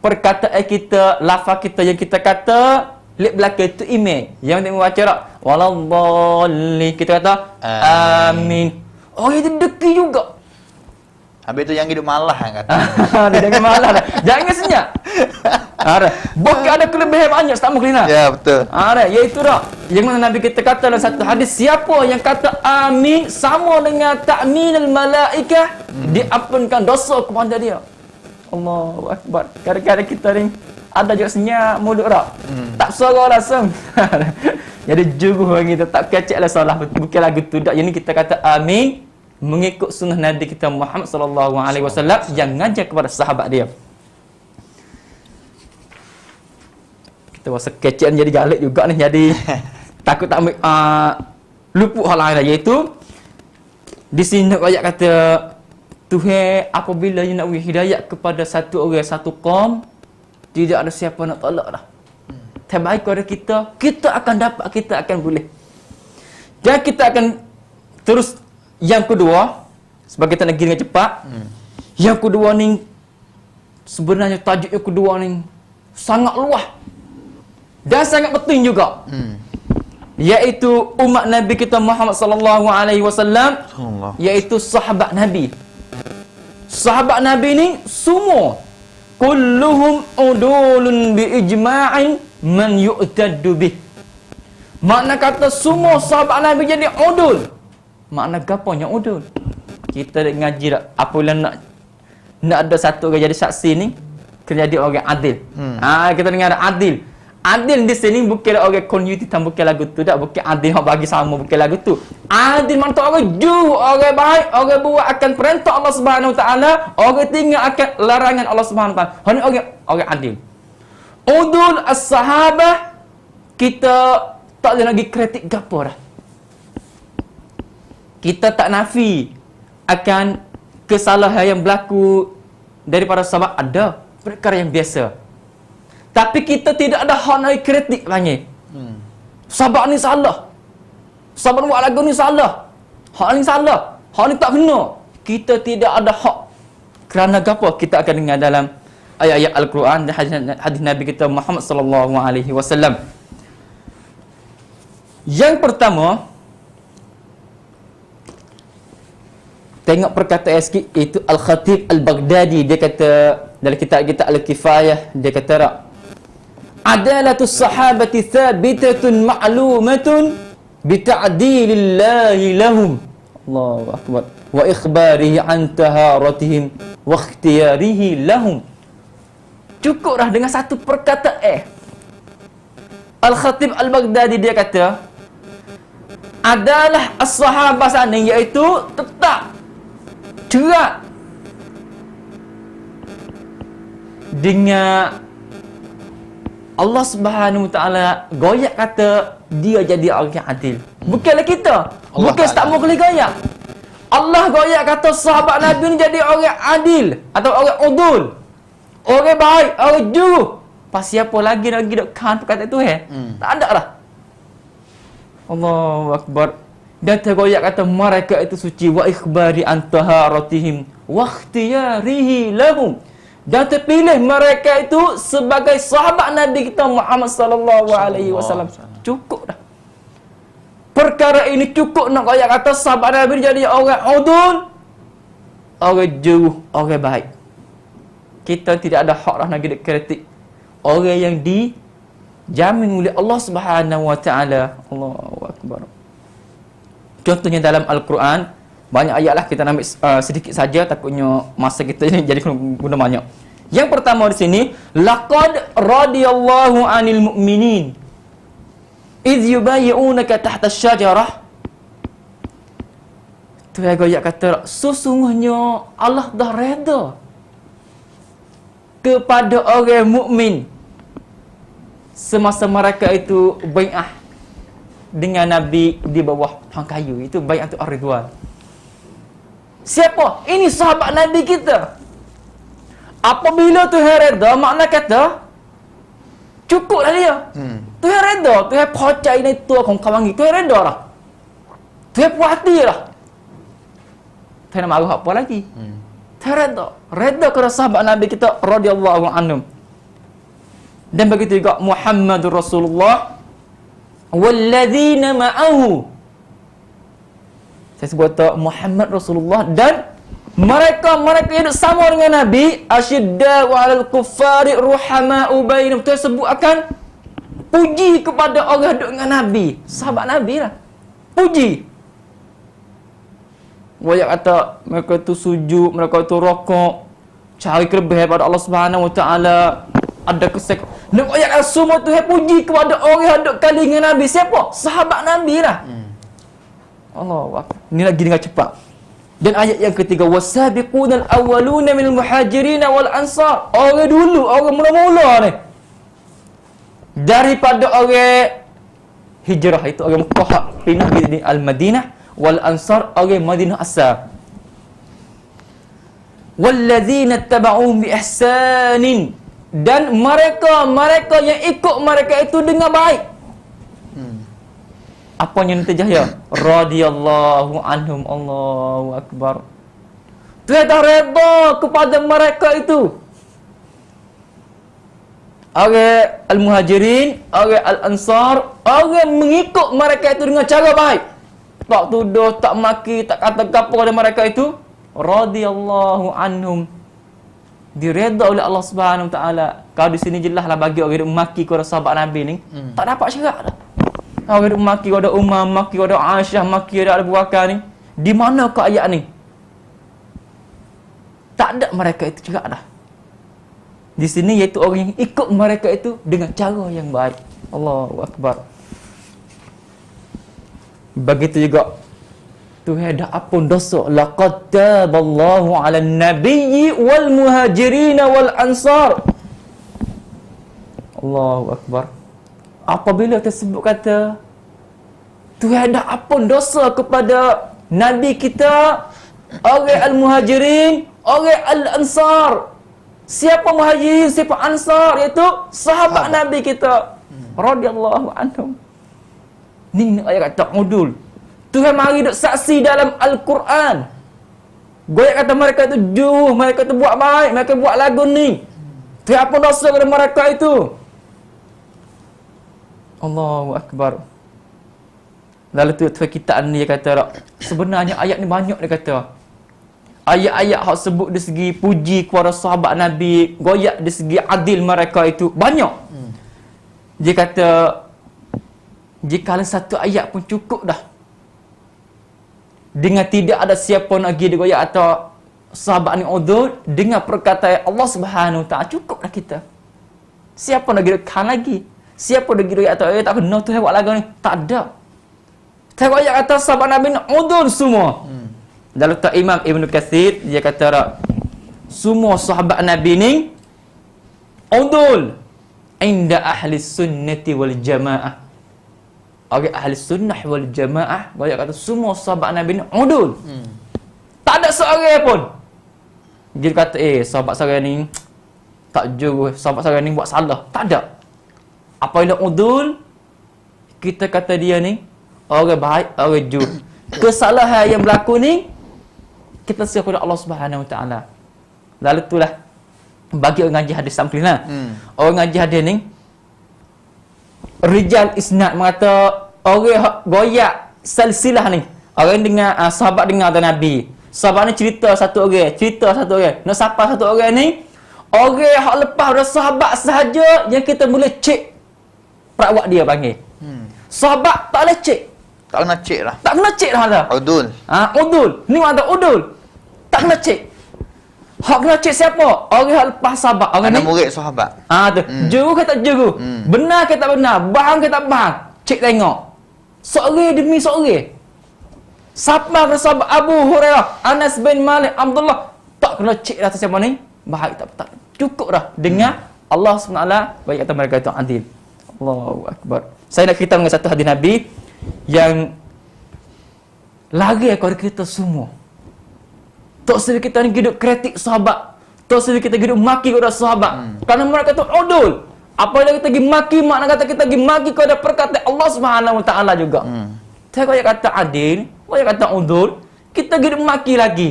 perkataan kita, lafaz kita yang kita kata lek belakang itu email. Yang kita membaca tak? Waladhdallin. Kita kata amin. Oh, itu deki juga.
Habis tu yang hidup malah kan kata.
Jangan malah dah. Jangan senyap. Bukan ada kelebihan banyak tak mungkin nak.
Ya, betul.
Iaitu dah. Yang mana Nabi kita kata dalam satu hadis, siapa yang kata amin sama dengan ta'minul malaikah, diampunkan dosa kepada dia. Allahu akbar. Kadang-kadang kita ni ada juga senyap mulut tak? Tak suara langsung. Jadi juru orang kita tak keceklah salah, bukan lagu tu dak. Yang ni kita kata amin mengikut sunnah Nabi kita Muhammad sallallahu alaihi wasallam yang ngajar kepada sahabat dia. Kita rasa kecek jadi galak juga ni, jadi takut tak ambil luput hal lain, iaitu di sini ayat kata Tuhan apabila you nak beri hidayah kepada satu orang, satu kaum, tidak ada siapa nak tolak dah. Terbaik kepada kita, kita akan dapat, kita akan boleh. Dan kita akan terus. Yang kedua, sebagai kita nak pergi dengan cepat, yang kedua ni sebenarnya tajuk yang kedua ni sangat luas dan sangat penting juga. Iaitu umat Nabi kita Muhammad sallallahu alaihi wasallam, iaitu sahabat Nabi. Sahabat Nabi ni semua kulluhum udulun bi ijma'in man yu'taddu bih. Makna kata semua sahabat Nabi jadi udul. Makna gapanya udul? Kita ngaji tak apabila nak ada satu orang jadi saksi ni, kena jadi orang adil. Kita dengar adil. Adil di sini bukan orang konjuti, bukan lagu tu tak, bukan adil hak bagi sama, bukan lagu tu. Adil makna orang jujur, orang baik, orang buat akan perintah Allah Subhanahu Wa Taala, orang tinggal akan larangan Allah Subhanahu Wa Taala. Hanya orang adil. Udul as-sahabah, kita tak boleh lagi kritik gapo dah. Kita tak nafi akan kesalahan yang berlaku daripada sahabat, ada perkara yang biasa. Tapi kita tidak ada hak nak kritik panggil. Sahabat ni salah. Sahabat buat lagu ni salah. Hak ni salah. Hak ni tak benar. Kita tidak ada hak. Kerana apa? Kita akan dengar dalam ayat-ayat Al-Quran dan hadis Nabi kita Muhammad sallallahu alaihi wasallam. Yang pertama, tengok perkataan sikit, itu Al-Khatib Al-Baghdadi, dia kata dalam kitab kita Al-Kifayah, dia kata tak, adalatus sahabati thabitatun ma'lumatun bita'dilillahi lahum. Allahu akbar. Wa ikhbarihi an taharatihim wa ikhtiyarihi lahum. Cukup dah dengan satu perkataan. Al-Khatib Al-Baghdadi dia kata adalah as-sahabah sana, iaitu tetap cerak dengan Allah Subhanahu Wa Taala goyak kata dia jadi orang yang adil. Bukanlah kita. Bukan tak mau kali goyak. Allah goyak kata sahabat Nabi ni jadi orang adil atau orang udul. Orang baik, orang jujur. Pas siapa lagi nak pergi dekat perkataan tu tak ada lah. Allahu akbar. Dan tergoyak kata mereka itu suci, wa ikhbari an taharatihim wa ikhtiyarihi lahum. Dan terpilih mereka itu sebagai sahabat Nabi kita Muhammad sallallahu alaihi wasallam. Cukup dah. Perkara ini cukup nak goyak kata sahabat Nabi jadi orang udul, orang jujur, orang baik. Kita tidak ada hak dah nak kritik orang yang dijamin oleh Allah Subhanahu Wa Taala. Allahu akbar. Contohnya dalam Al-Quran, banyak ayat lah, kita ambil sedikit saja, takutnya masa kita jadi guna banyak. Yang pertama di sini, laqad radiyallahu 'anil mu'minin idh yubayyi'unaka tahta asy-syajarah. Tu yang ayat kata, sesungguhnya Allah dah reda kepada orang mukmin semasa mereka itu bai'ah dengan Nabi di bawah pohon kayu. Itu bai'atul Ridwan. Siapa? Ini sahabat Nabi kita. Apabila tu reda, makna kata cukuplah dia. Tuhan reda, Tuhan percaya ni tua kong kawangi, Tuhan reda lah. Tuhan puas hati lah. Tuhan nak marah apa lagi? Tuhan reda. Reda kepada sahabat Nabi kita radhiyallahu anhum. Dan begitu juga Muhammadur Rasulullah walladzina ma'ahu. Saya sebut Muhammad Rasulullah dan mereka yang sama dengan Nabi, asyidda'u 'alal kuffari ruhama'u bainahum. Tuhan sebut akan puji kepada orang duduk dengan Nabi, sahabat Nabi lah. Puji. Banyak kata mereka tu sujud, mereka tu rokok, cari kelebihan pada Allah Subhanahu Wa Taala. Ada kesek. Nak ayat semua tu puji kepada orang yang duduk kali dengan Nabi. Siapa? Sahabat Nabi lah. Allah. Ini lagi dengan cepat. Dan ayat yang ketiga, wasabiqunal awwaluna minal muhajirin wal ansar. Orang dulu, orang mula-mula ni. Daripada orang hijrah itu, orang Mekah pindah di Al-Madinah, wal ansar orang Madinah asal. Walladzina tabauhum bi ihsanin, dan mereka yang ikut mereka itu dengan baik. Apa yang terjaya? Radhiyallahu anhum. Allahu akbar. Tuhan dah redha kepada mereka itu. Orang al-muhajirin, orang al-ansar, orang mengikut mereka itu dengan cara baik. Tak tuduh, tak maki, tak kata apa kepada mereka itu. Radhiyallahu anhum. Diredha oleh Allah Subhanahu Wa Taala. Kalau di sini jelaslah bagi orang yang maki kepada sahabat Nabi ni, tak dapat syarat dah. Orang yang maki kepada Umar, maki kepada Aisyah, maki kepada Abu Bakar ni, di mana ke ayat ni? Tak ada mereka itu syarat dah. Di sini iaitu orang yang ikut mereka itu dengan cara yang baik. Allahu akbar. Begitu juga Tuhan dah ampun dosa. Laqad taballahu 'alan nabiyyi wal muhajirin wal ansar. Allahu akbar. Apabila tersebut kata Tuhan dah ampun dosa kepada Nabi kita, orang al-muhajirin, orang al-ansar. Siapa muhajirin, siapa ansar, iaitu sahabat Nabi kita radhiyallahu anhum. Ni ayat kata udul. Tuhan mari duk saksi dalam Al-Quran. Goyak kata mereka itu juh, mereka itu buat baik, mereka buat lagu ni. Tuhan apa dosa kepada mereka itu? Allahu akbar. Lalu tu Tuhan kita ni dia kata, sebenarnya ayat ni banyak dia kata. Ayat-ayat hak sebut dari segi puji kepada sahabat Nabi, goyak dari segi adil mereka itu banyak. Dia kata jika satu ayat pun cukup dah, dengan tidak ada siapa lagi digoyak atau sahabat ni udzur, dengan perkataan Allah Subhanahu Taala cukuplah kita. Siapa lagi dekat lagi? Siapa lagi goyak atau tak kena tu buat lagu ni? Tak ada. Tak goyak kata sahabat Nabi ni udzur semua. Lalu tak Imam Ibn Katsir dia kata semua sahabat Nabi ni udzur inda ahli sunnati wal jamaah. Orang ahli sunnah wal jamaah banyak kata semua sahabat Nabi ni udul. Tak ada seorang pun dia kata sahabat saya ni tak jujur, sahabat saya ni buat salah. Tak ada. Apabila udul, kita kata dia ni orang baik, orang jujur. Kesalahan yang berlaku ni kita serah kepada Allah Subhanahu Wa Taala. Lalu itulah bagi orang ngaji hadis sampling lah. Orang ngaji hadis ni Rijal isnad mengata orang goyak silsilah ni. Orang dengar sahabat dengar dari Nabi. Sahabat ni cerita satu orang. Nak siapa satu orang ni? Orang hak lepas pada sahabat sahaja yang kita boleh cek perawak dia panggil. Sahabat tak boleh cek.
Tak kena cek lah.
Tak kena cek dah.
Udul.
Udul. Ni makna udul. Tak kena cek. Hak kena cek siapa? Orang yang lepas sahabat. Orang
Ada
ni
murid sahabat.
tu. Juru ke tak juru? Benar ke tak benar? Bahang ke tak bahang? Cek tengok. Seorang demi seorang. Siapa kena sahabat Abu Hurairah, Anas bin Malik, Abdullah. Tak kena cek dah siapa ni. Baik tak. Cukup dah dengan Allah SWT. Baik kata mereka itu adil. Allahu Akbar. Saya nak cerita dengan satu hadis Nabi yang lari kepada kita semua. Tak sedikit kita ni hidup kritik sahabat. Tak sedikit kita hidup maki kepada sahabat. Kerana mereka tu udul. Apabila kita pergi maki, makna kata kita pergi maki kepada perkataan Allah Subhanahu Wa Taala juga. Saya kaya kata adil, kaya kata udzur, kita pergi maki lagi.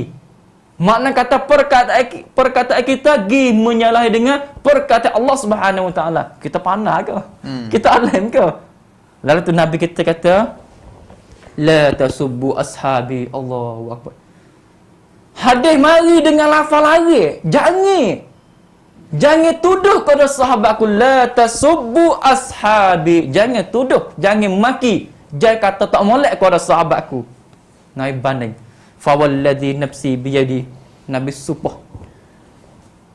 Makna kata perkataan kita pergi menyalahi dengan perkataan Allah Subhanahu Wa Taala. Kita panah ke? Kita alim ke? Lalu tu Nabi kita kata, la tasubbu ashabi. Allahu Akbar. Hadis mari dengan lafal lari. Jangan tuduh kepada sahabatku. La tasubbu ashabi. Jangan tuduh, jangan maki, jangan kata tak molek kepada sahabatku. Nabi banding. Fa walladhi nafsi biyadi. Nabi sumpah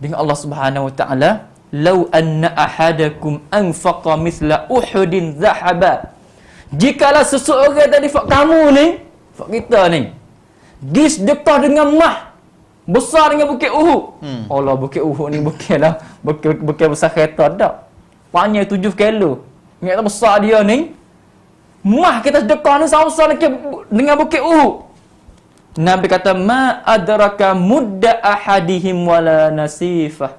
dengan Allah Subhanahu Wa Taala, "Lau anna ahadakum anfaqa mithla Uhudin dhahaba." Jikalau seseorang tadi fak kamu ni, fak kita ni, gis dekat dengan mah besar dengan bukit Uhud. Allah, bukit Uhud ni bukitlah, bukit besar kereta dak. Panjang 7 kilo. Ingat besar dia ni. Mah kita sedekah ni sama-sama dengan bukit Uhud. Nabi kata, ma adraka mudda ahadihim wala nasifah.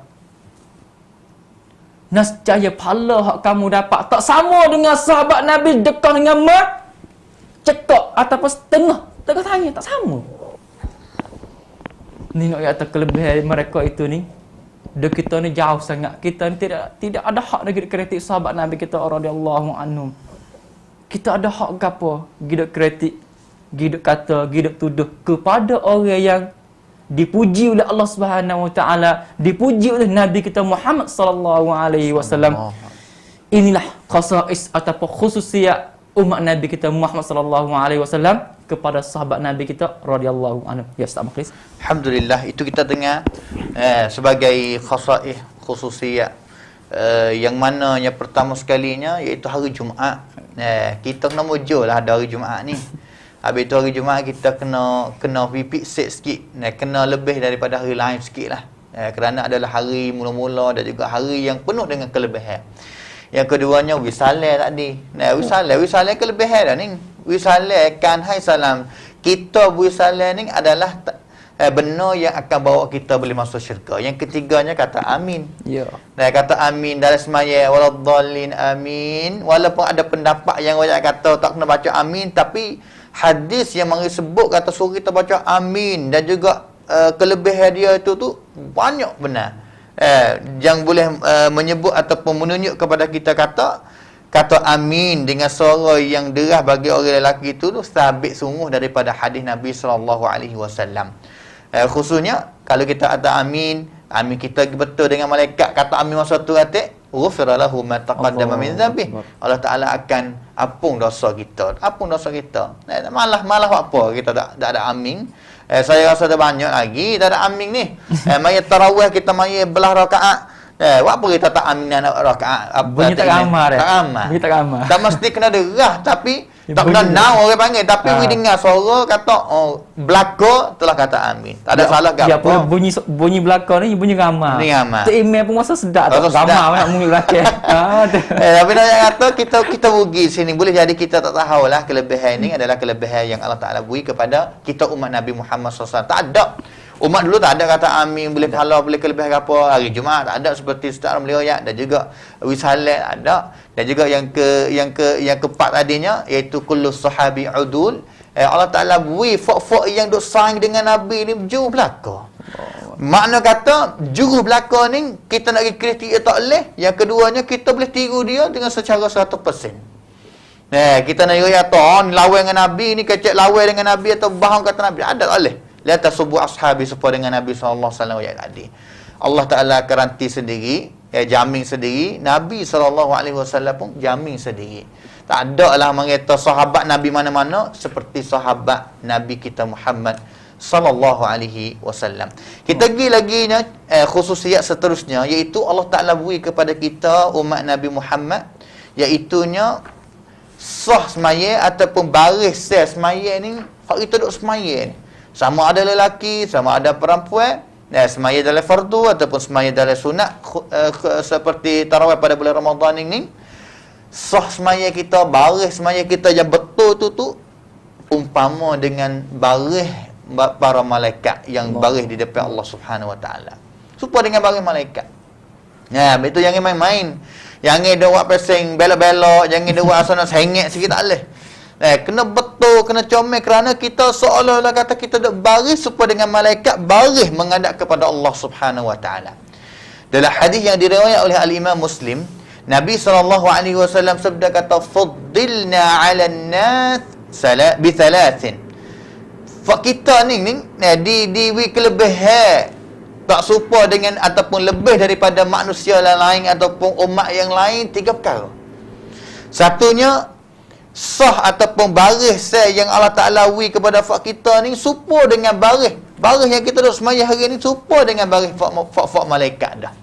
Nescaya pahala hak kamu dapat tak sama dengan sahabat Nabi dekat dengan mah cekak ataupun setengah tengah tangan, tak sama. Ni nak kata kelebihan mereka itu ni, dia kita ni jauh sangat. Kita ni tidak ada hak lagi kritik sahabat Nabi kita radhiyallahu anhum. Kita ada hak ke apa? Giduk kritik, giduk kata, giduk tuduh kepada orang yang dipuji oleh Allah Subhanahu Wa Taala, dipuji oleh Nabi kita Muhammad sallallahu alaihi wasallam. Inilah khasais ataupun khususiyat umat Nabi kita Muhammad sallallahu alaihi wasallam kepada sahabat Nabi kita radhiyallahu anhu. Ya Ustaz Maklis.
Alhamdulillah, itu kita dengar sebagai khasais khususiyat yang mana yang pertama sekalinya iaitu hari Jumaat. Kita kena mujurlah ada hari Jumaat ni. Habis tu hari Jumaat kita kena pipik set sikit. Kena lebih daripada hari lain sikit lah. Kerana adalah hari mula-mula dan juga hari yang penuh dengan kelebihan. Yang keduanya wisalah tadi. Wisalah kelebihan dah ni. Wisalah kan hai salam. Kita wisalah ni adalah benar yang akan bawa kita boleh masuk syurga. Yang ketiganya kata amin. Ya. Kata amin dalam semaya waladdallin amin. Walaupun ada pendapat yang banyak kata tak kena baca amin, tapi hadis yang mari sebut kata suruh kita baca amin dan juga kelebihan dia itu tu banyak benar. Yang boleh menyebut ataupun menunjuk kepada kita kata amin dengan suara yang deras bagi orang lelaki itu tu sabit sungguh daripada hadis Nabi sallallahu alaihi wasallam. Khususnya kalau kita kata amin kita betul dengan malaikat kata amin masa tu kata ghufira lahu ma taqaddama min dhanbi. Allah Taala akan ampun dosa kita. Malah apa kita tak ada amin. Saya rasa ada banyak lagi tak ada amin ni. Maya tarawih kita maya belah rakaat. Apa kita tak amin anak rakaat?
Bunyi tak ramah dah. Bunyi tak ramah.
Tak mesti kena derah tapi tak kena now orang panggil tapi we dengar suara kata belaka telah kata amin. Tak ada salah ke apa.
Ya bunyi belaka ni bunyi ramah.
Ni ramah.
Tu email pun masa sedap tak ramah nak bunyi belaka.
Tapi nak kata kita rugi sini. Boleh jadi kita tak tahulah kelebihan ini adalah kelebihan yang Allah Taala beri kepada kita umat Nabi Muhammad SAW. Tak ada. Umat dulu tak ada kata amin, boleh pahala, boleh kelebihan apa. Hari Jumaat tak ada seperti Ustaz Ramli Ayat dan juga wisalah ada. Dan juga yang keempat tadinya iaitu kullu sahabi udul. Allah Taala beri fok-fok yang duk saing dengan Nabi ni juru belaka. Makna kata juru belaka ni kita nak kritik dia tak boleh. Yang keduanya kita boleh tiru dia dengan secara 100%. Kita nak kata lawan dengan Nabi ni kecek lawan dengan Nabi atau bohong kata Nabi ada tak boleh. La tasubbu ashabi supaya dengan Nabi sallallahu alaihi wasallam tadi. Allah Taala garanti sendiri, jamin sendiri, Nabi sallallahu alaihi wasallam pun jamin sendiri. Tak ada lah mengata sahabat Nabi mana-mana seperti sahabat Nabi kita Muhammad sallallahu alaihi wasallam. Kita pergi lagi khususiyat seterusnya iaitu Allah Taala beri kepada kita umat Nabi Muhammad iaitunya sah semaya ataupun baris sel semaya ni hak kita duk semaya ni. Sama ada lelaki, sama ada perempuan, semaya dalam fardu ataupun semaya dalam sunat seperti tarawih pada bulan Ramadan ini. Sah semaya kita, baris semaya kita yang betul tu umpama dengan baris para malaikat yang baris di depan Allah Subhanahu Wa Taala. Supaya dengan baris malaikat. Itu jangan main-main. Jangan dia buat pesing belok-belok, jangan dia buat asal nak sengit sikit, tak boleh. Kena betul, kena comel kerana kita seolah-olah kata kita duk baris supaya dengan malaikat baris menghadap kepada Allah Subhanahu wa taala. Dalam hadis yang diriwayatkan oleh Al-Imam Muslim, Nabi SAW sabda kata, "Fuddilna 'alan nas bi thalathin." Fak kita ni di kelebihan tak serupa dengan ataupun lebih daripada manusia lain ataupun umat yang lain 3 perkara. Satunya sah ataupun baris yang Allah Ta'ala wi kepada fak kita ni serupa dengan baris yang kita duk semaya hari ni, serupa dengan baris fak malaikat dah.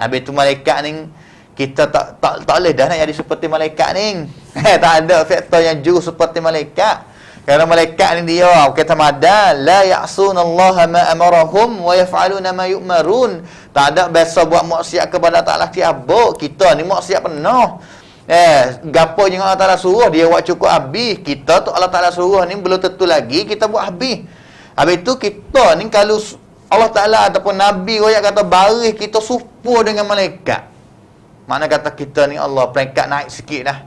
Habis tu malaikat ni kita tak boleh dah nak jadi seperti malaikat ni. Tak ada faktor yang jauh seperti malaikat. Kerana malaikat ni dia kata madan la ya'sunallaha ma amarahum wa yaf'aluna ma yu'marun. Tak ada biasa buat maksiat kepada Allah Ta'ala. Kita ni maksiat penuh. Gapo yang Allah Ta'ala suruh dia buat cukup habis. Kita tu Allah Ta'ala suruh ni belum tentu lagi kita buat habis. Habis tu kita ni kalau Allah Ta'ala ataupun Nabi royak kata baris kita serupa dengan malaikat. Mana kata kita ni Allah peringkat naik sikit dah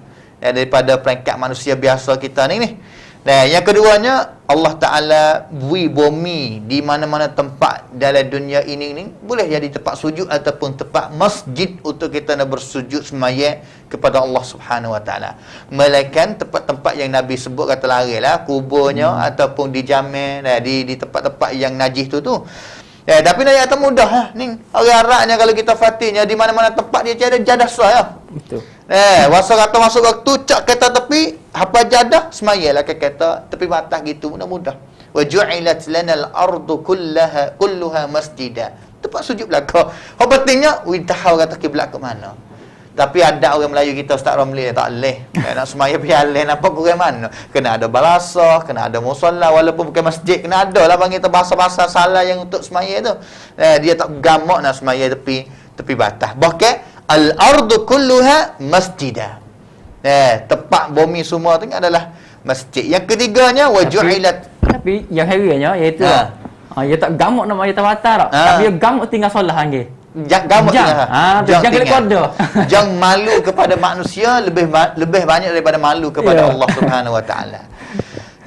daripada peringkat manusia biasa kita ni. Dan yang keduanya, Allah Ta'ala beri bumi di mana-mana tempat dalam dunia ini ni boleh jadi tempat sujud ataupun tempat masjid untuk kita nak bersujud semaya kepada Allah Subhanahu Wa Ta'ala. Melainkan tempat-tempat yang Nabi sebut kata larilah, kuburnya ataupun dijamin di tempat-tempat yang najis tu. Tapi nak kata mudah lah ni. Orang Arabnya kalau kita fatihnya di mana-mana tempat dia ada jadah sah ya.
Betul.
Wasa kata masuk waktu cak kereta tepi, apa jadah semayalah ke kereta tepi batas gitu mudah-mudah. Wa ju'ilat lanal ardu kulluha masjida. Tempat sujud belaka. Hak pentingnya tahu kata kiblat ke mana. Tapi ada orang Melayu kita Ustaz Ramli tak leh. Nak semaya pergi alih nampak orang mana. Kena ada balasah, kena ada musalla walaupun bukan masjid, kena ada lah panggil bahasa-bahasa salah yang untuk semaya tu. Dia tak gamak nak semaya tepi batas. Bahkan al-ardu kulluha masjidah. Tempat bumi semua tu adalah masjid. Yang ketiganya waju'ilat.
Tapi yang harinya iaitu dia tak gamuk nama ayat tawatar. Tapi dia gamuk tinggal solat hangge.
Gamuk tinggal.
Jangan kena kodo.
Jangan malu kepada manusia lebih banyak daripada malu kepada Allah Subhanahu wa taala.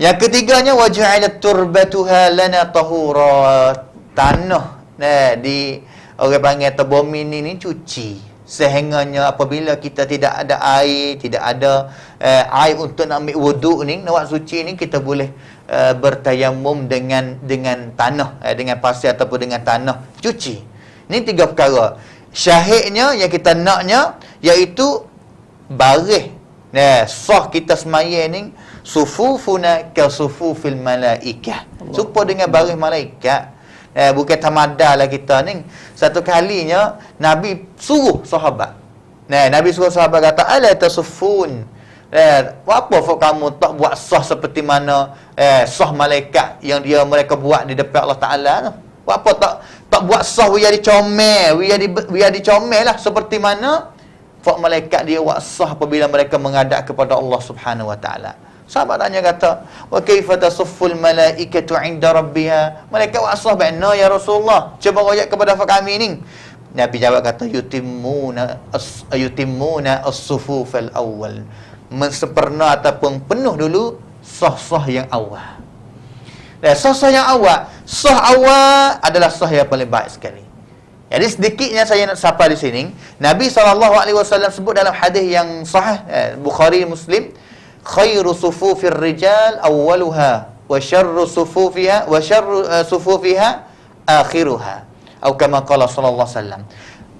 Yang ketiganya waju'ilat turbatuha lana tahura. Tanah di orang panggil bumi ni cuci. Sehingganya apabila kita tidak ada air, tidak ada air untuk nak ambil wuduk ni, nak buat suci ni, kita boleh bertayamum dengan tanah, dengan pasir ataupun dengan tanah, cuci. Ini 3 perkara. Syahidnya yang kita naknya iaitu baris. Sah kita semaya ni sufufuna ka sufufil malaikah. Serupa dengan baris malaikat. Bukan tamadahlah kita ni. Satu kalinya Nabi suruh sahabat. Nabi suruh sahabat kata ala tasuffun. Apa fak kamu tak buat sah seperti mana sah malaikat yang mereka buat di depan Allah Taala tu. Apa tak buat sah biar dicomel, biar dicomel lah seperti mana fak malaikat dia buat sah apabila mereka menghadap kepada Allah Subhanahu wa taala. Sahabat tanya kata, "Wa kaifa tasufful malaikatu 'inda rabbiha?" Malaikat buat sah bagaimana ya Rasulullah? Cuba royak kepada kami ni. Nabi jawab kata, "Yutimmuna as-sufuf al-awwal." Mensempurna ataupun penuh dulu sah-sah yang awal. Sah-sah yang awal, sah awal adalah sah yang paling baik sekali. Jadi sedikitnya saya nak sapa di sini. Nabi SAW sebut dalam hadis yang sahih Bukhari Muslim, khairu sufufir rijal awwaluha wa syarru sufufiha akhiruha. Atau kama qala sallallahu alaihi wasallam.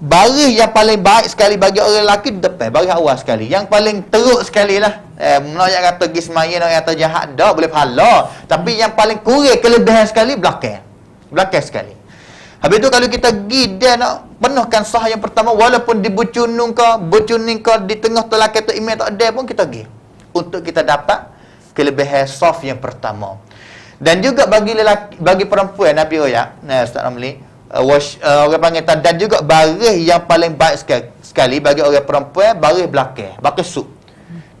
Baris yang paling baik sekali bagi orang lelaki depan, baris awal sekali. Yang paling teruk sekali lah. Nak kata pergi semaya, nak kata jahat, dah boleh pahala. Tapi yang paling kurang kelebihan sekali, belakang. Belakang sekali. Habis tu kalau kita pergi, dia nak penuhkan sah yang pertama, walaupun di bercuning ke, di tengah telakar tu email tak ada pun kita pergi. Untuk kita dapat kelebihan saf yang pertama. Dan juga bagi perempuan, Nabi royak, Ustaz Ramli, orang panggil dan juga baris yang paling baik sekali bagi orang perempuan, baris belakang, belakang sup.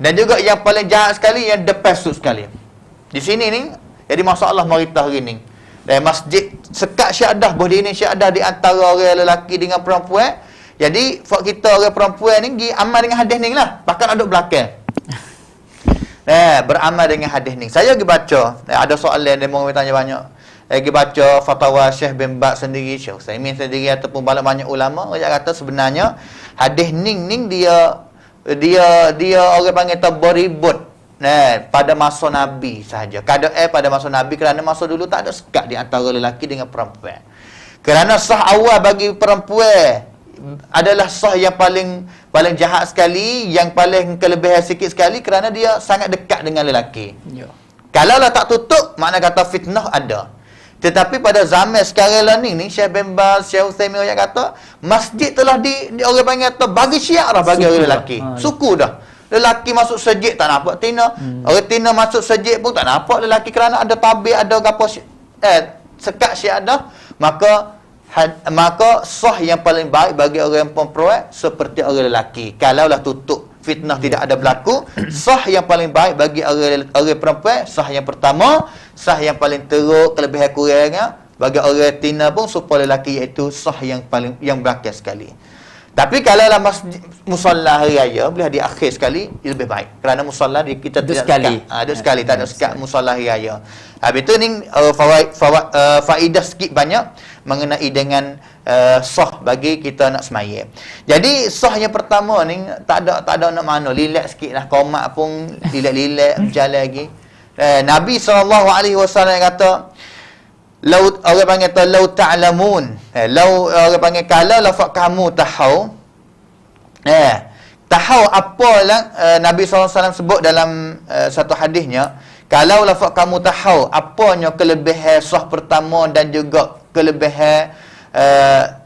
Dan juga yang paling jahat sekali, yang depan sup sekali. Di sini ni, jadi masalah merita hari ni. Dan masjid sekat syahadah, berdiri syahadah di antara orang lelaki dengan perempuan, Jadi fak kita orang perempuan ni pergi amal dengan hadis ni lah. Bahkan duduk belakang. Beramal dengan hadis ni. Saya pergi baca. Ada soalan demo tanya banyak. Pergi baca fatwa Syekh bin Baz sendiri, Syekh Utsaimin sendiri ataupun banyak ulama dia kata sebenarnya hadis ning dia orang panggil beribut pada masa Nabi sahaja. Keadaan pada masa Nabi kerana masa dulu tak ada sekat di antara lelaki dengan perempuan. Kerana sah awal bagi perempuan adalah sah yang paling jahat sekali, yang paling kelebihan sikit sekali kerana dia sangat dekat dengan lelaki.
Ya.
Kalaulah tak tutup, makna kata fitnah ada. Tetapi pada zaman sekarang lah ni Syekh bin Baz, Syekh Utsaimin yang kata masjid telah di orang panggil kata bagi syiar dah bagi orang lelaki. Suku dah. Lelaki masuk masjid tak nampak tina. Orang tina masuk masjid pun tak nampak lelaki kerana ada tabir, ada gapo sekat syiar dah. Maka sah yang paling baik bagi orang perempuan seperti orang lelaki. Kalaulah tutup fitnah tidak ada berlaku, sah yang paling baik bagi orang perempuan, sah yang pertama, sah yang paling teruk kelebihan kurangnya bagi orang tina pun supaya lelaki iaitu sah yang belakang sekali. Tapi kalaulah musalla hari raya boleh di akhir sekali lebih baik. Kerana musalla kita tidak
sekali.
Ada sekali tak ada sekat musalla hari raya. Habis tu ni faedah sikit banyak mengenai dengan sah bagi kita nak semaya. Jadi sah yang pertama ni tak ada nak mana, relax sikitlah, qomat pun relax berjalan lagi. Nabi SAW kata orang panggil tu lau ta'lamun. Orang panggil kalau lafaz kamu tahu. Tahu apalah Nabi SAW sebut dalam satu hadisnya, kalau lafaz kamu tahu apanya kelebihan sah pertama dan juga kelebihan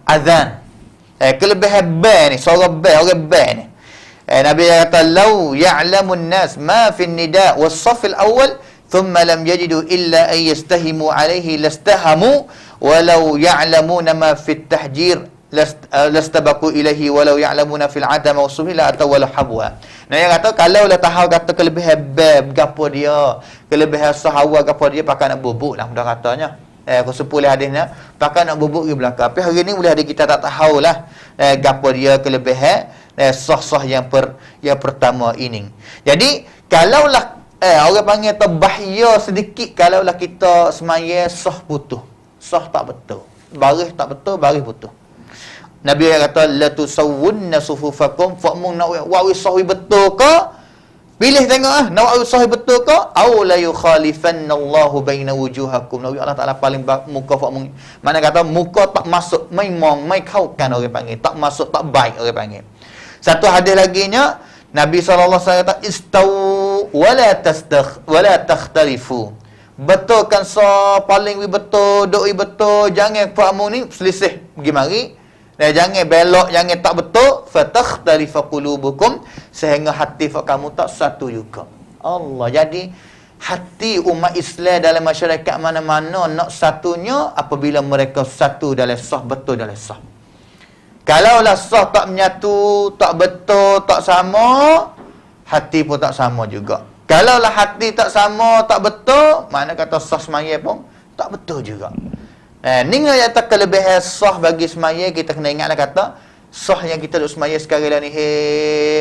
azan. Kelebihan band ni, suara band, orang band ni. Nabi kata lau ya'lamun nas ma fi nida was saf al-awwal thumma lam yajidu illa an yastahimu alayhi lastahamu walau ya'lamuna ma fi at-tahjir lastabaku ilaihi walau ya'lamuna fil atama wasubila atau walau habwa. Nah dia kata kalau lah tahu kata kelebihan bab gapo dia, kelebihan sahawa gapo dia pakai nak bubuk lah mudah katanya. Aku sepulih hadisnya pakai nak bubuk di belakang. Tapi hari ni boleh ada kita tak tahulah gapo dia kelebihan sah-sah yang pertama ini. Jadi kalaulah orang panggil terbahaya sedikit kalaulah kita semaya sah putus. Sah tak betul. Baris tak betul, baris putus. Nabi kata la tusawwunna sufufakum fa'mun nak wawi sahwi betul ke? Pilih tengok nak wawi sahwi betul ke? Aw la yukhalifanallahu baina wujuhakum. Nabi Allah Taala paling muka fa'mun. Mana kata muka tak masuk maimong, mai kaukan orang panggil. Tak masuk tak baik orang panggil. Satu hadis lagi nya Nabi SAW kata istau wala takhtalifu. Betulkan paling betul, doi betul, jangan fa'mun ni selisih pergi mari. Dan jangan belok, jangan tak betul, fatakhtalifa qulubukum, sehingga hati kamu tak satu juga. Allah. Jadi hati umat Islam dalam masyarakat mana-mana nak satunya apabila mereka satu dalam sah, betul dalam sah. Kalaulah sah tak menyatu, tak betul, tak sama, hati pun tak sama juga. Kalaulah hati tak sama, tak betul, mana kata sah semaya pun tak betul juga. Ni yang tak kelebihan sah bagi semaya, kita kena ingatlah kata sah yang kita duk semaya sekarang ni,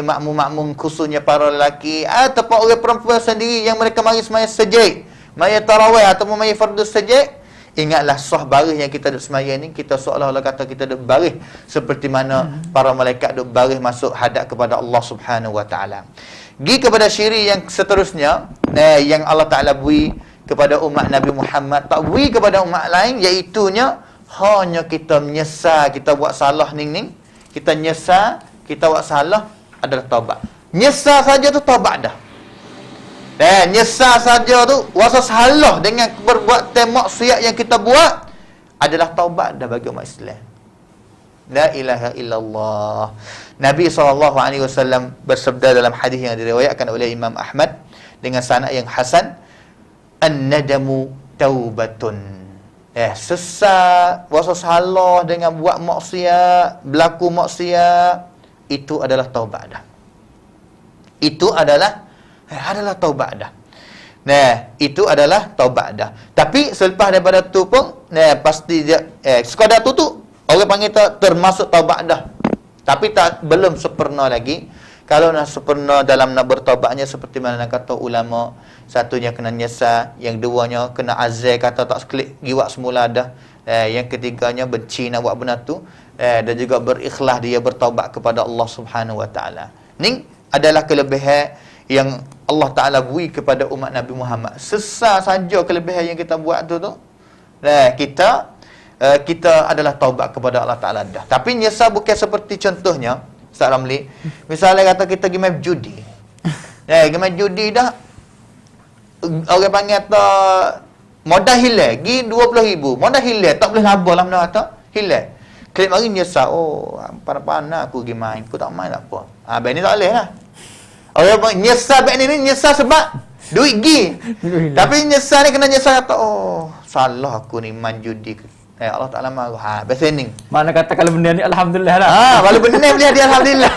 makmum-makmum khususnya para lelaki ataupun orang perempuan sendiri yang mereka mari semaya sejid, maya tarawih ataupun maya fardu sejid, ingatlah sah baris yang kita duk semaya ni, kita seolah-olah kata kita duk baris seperti mana para malaikat duk baris masuk hadap kepada Allah Subhanahu Wa Taala. Gi kepada syirik yang seterusnya yang Allah Taala beri kepada umat Nabi Muhammad, tak beri kepada umat lain, iaitunya hanya kita menyesal kita buat salah ning kita nyesal kita buat salah adalah taubat. Nyesal saja tu taubat dah. Nyesal saja tu rasa salah dengan perbuatan maksiat yang kita buat adalah taubat dah bagi umat Islam. La ilaha illallah. Nabi SAW bersabda dalam hadis yang diriwayatkan oleh Imam Ahmad dengan sanad yang hasan, an-nadamu taubatun. Sesat, rasa salah dengan buat maksiat, berlaku maksiat, itu adalah taubat dah. Itu adalah taubat dah. Itu adalah taubat dah. Tapi selepas daripada tu pun pasti dia sekadar tu orang panggil termasuk taubat dah. Tapi belum sempurna lagi. Kalau nak sempurna dalam nak bertaubatnya seperti mana nak kata ulama, satunya kena nyesal, yang duanya kena azal kata tak seklik giwak semula dah. Yang ketiganya benci nak buat benda tu, dan juga berikhlas dia bertaubat kepada Allah Subhanahu Wa Taala. Ni adalah kelebihan yang Allah Taala beri kepada umat Nabi Muhammad. Sesar saja kelebihan yang kita buat tu. Kita adalah taubat kepada Allah Ta'ala dah. Tapi nyesal bukan seperti contohnya Ustaz Ramli, misalnya kata kita pergi main judi. Pergi main judi dah, orang panggil kata modal hilang, pergi 20,000, modal hilang, tak boleh labah lah benda kata hilang. Kelip mari nyesal, oh panas-panas aku pergi main, aku tak main tak apa. Baik ni tak boleh lah. Orang panggil nyesal baik ni nyesal sebab duit pergi. Tapi nyesal ni kena nyesal kata, oh salah aku ni main judi. Allah Ta'ala marah. Biasa ni.
Mana kata kalau benda ni alhamdulillah lah.
Kalau benar dia alhamdulillah.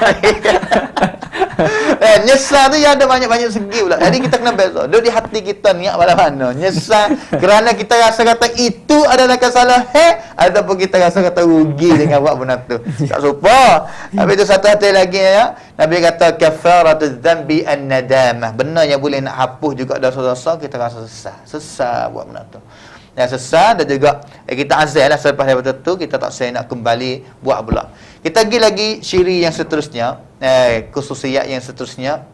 Nyesal tu ya ada banyak-banyak segi pula. Jadi kita kena beza. Duduk di hati kita niat mana-mana. Nyesal kerana kita rasa kata itu adalah kesalahan ataupun kita rasa kata rugi dengan buat benda tu. Tak serupa. Habis tu satu hati lagi ya. Nabi kata kafaratuz dzambi an-nadamah. Benar yang boleh nak hapus juga dosa-dosa kita rasa sesal buat benda tu. Yang sesat dan juga kita azal lah selepas daripada tu kita tak sayang nak kembali buat pula. Kita pergi lagi ciri yang seterusnya, khususiat yang seterusnya.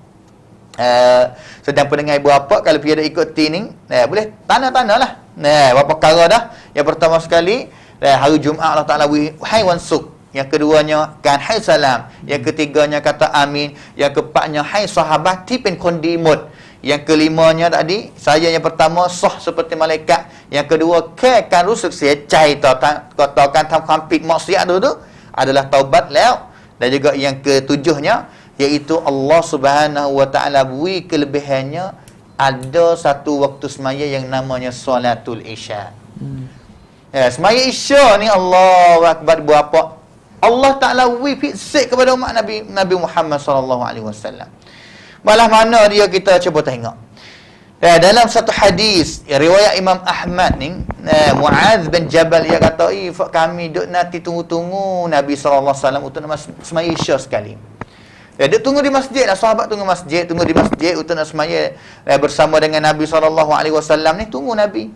Sedang pendengar ibu bapa kalau pergi ada ikuti ni, boleh tanda-tanda lah. Berapa perkara dah. Yang pertama sekali, hari Jumaat Allah Ta'ala hai wansuk. Yang keduanya kan hai salam. Yang ketiganya kata amin. Yang keempatnya hai sahabat tipin kondimut. Yang kelimanya tadi, saya yang pertama sah seperti malaikat. Yang kedua, kan rusak saya cai katakan tampik maksiat tu adalah taubat lew. Dan juga yang ketujuhnya iaitu Allah Subhanahu Wa Taala beri kelebihannya ada satu waktu semaya yang namanya solatul isya. Semaya isya ni Allahu akbar berapa? Allah Taala beri fiksik kepada umat Nabi Muhammad sallallahu alaihi wasallam. Malah mana dia kita cuba tengok. Dalam satu hadis riwayat Imam Ahmad ni, Muaz bin Jabal dia kata, kami duk nanti tunggu-tunggu Nabi sallallahu alaihi wasallam untuk nak semaya Isya sekali. Dia tunggu di masjid lah, sahabat tunggu di masjid untuk nak semaya bersama dengan Nabi sallallahu alaihi wasallam ni, tunggu Nabi.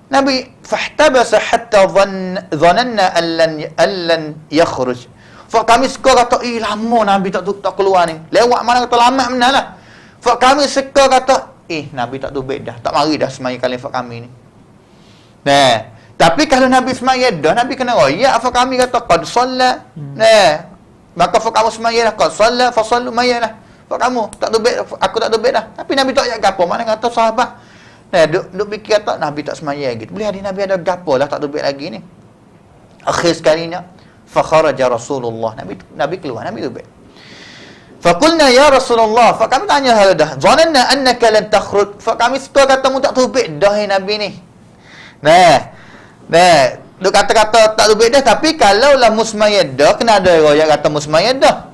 Nabi fahtabasa hatta dhananna allan yakhruj. Fak kami suka kata, lama Nabi tak keluar ni. Lewat mana kata lama benar lah. Fak kami suka kata, Nabi tak tubik dah. Tak mari dah semaya kali fak kami ni. Tapi kalau Nabi semaya dah, Nabi kena royak. Fak kami kata, qad salla. Maka fak kamu semaya dah. Qad salla, fa sallu maya lah. Fak kamu, tak tubik, aku tak tubik dah. Tapi Nabi tak royak gapo. Mana kata sahabat. Duk fikir kata, Nabi tak semaya lagi. Boleh hari Nabi ada gapo lah, tak tubik lagi ni. Akhir sekalinya, fakharaja Rasulullah. Nabi keluar, Nabi tubik. Faqulna ya Rasulullah, fa kami tanya hal dah. Zananna annaka lan takhruj. Fa kami suka katamu tak tubik dah Nabi ni. Duk kata-kata tak tubik dah, tapi kalaulah musmayad dah, kena ada riwayat kata musmayad dah.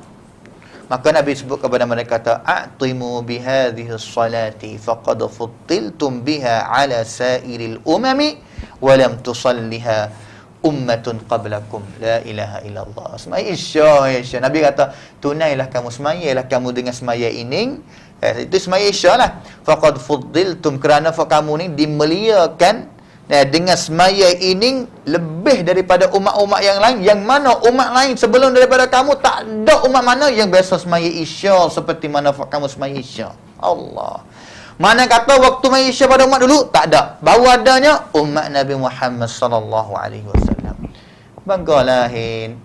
Maka Nabi sebut kepada mereka kata, a'timu bihadhihi as-salati faqad futtiltum biha ala sa'iril umami wa lam tusalliha ummatun qablakum la ilaha illallah. Semaya Isya. Nabi kata, tunailah kamu, semayalah kamu dengan semaya ini. Itu semaya Isya lah. Faqad fuddiltum, kerana kamu ni dimuliakan dengan semaya ini lebih daripada umat-umat yang lain. Yang mana umat lain sebelum daripada kamu tak ada umat mana yang biasa semaya Isya seperti mana kamu semaya Isya. Allah. Mana kata waktu semaya Isya pada umat dulu tak ada. Baru adanya umat Nabi Muhammad sallallahu alaihi wasallam. Banggalahin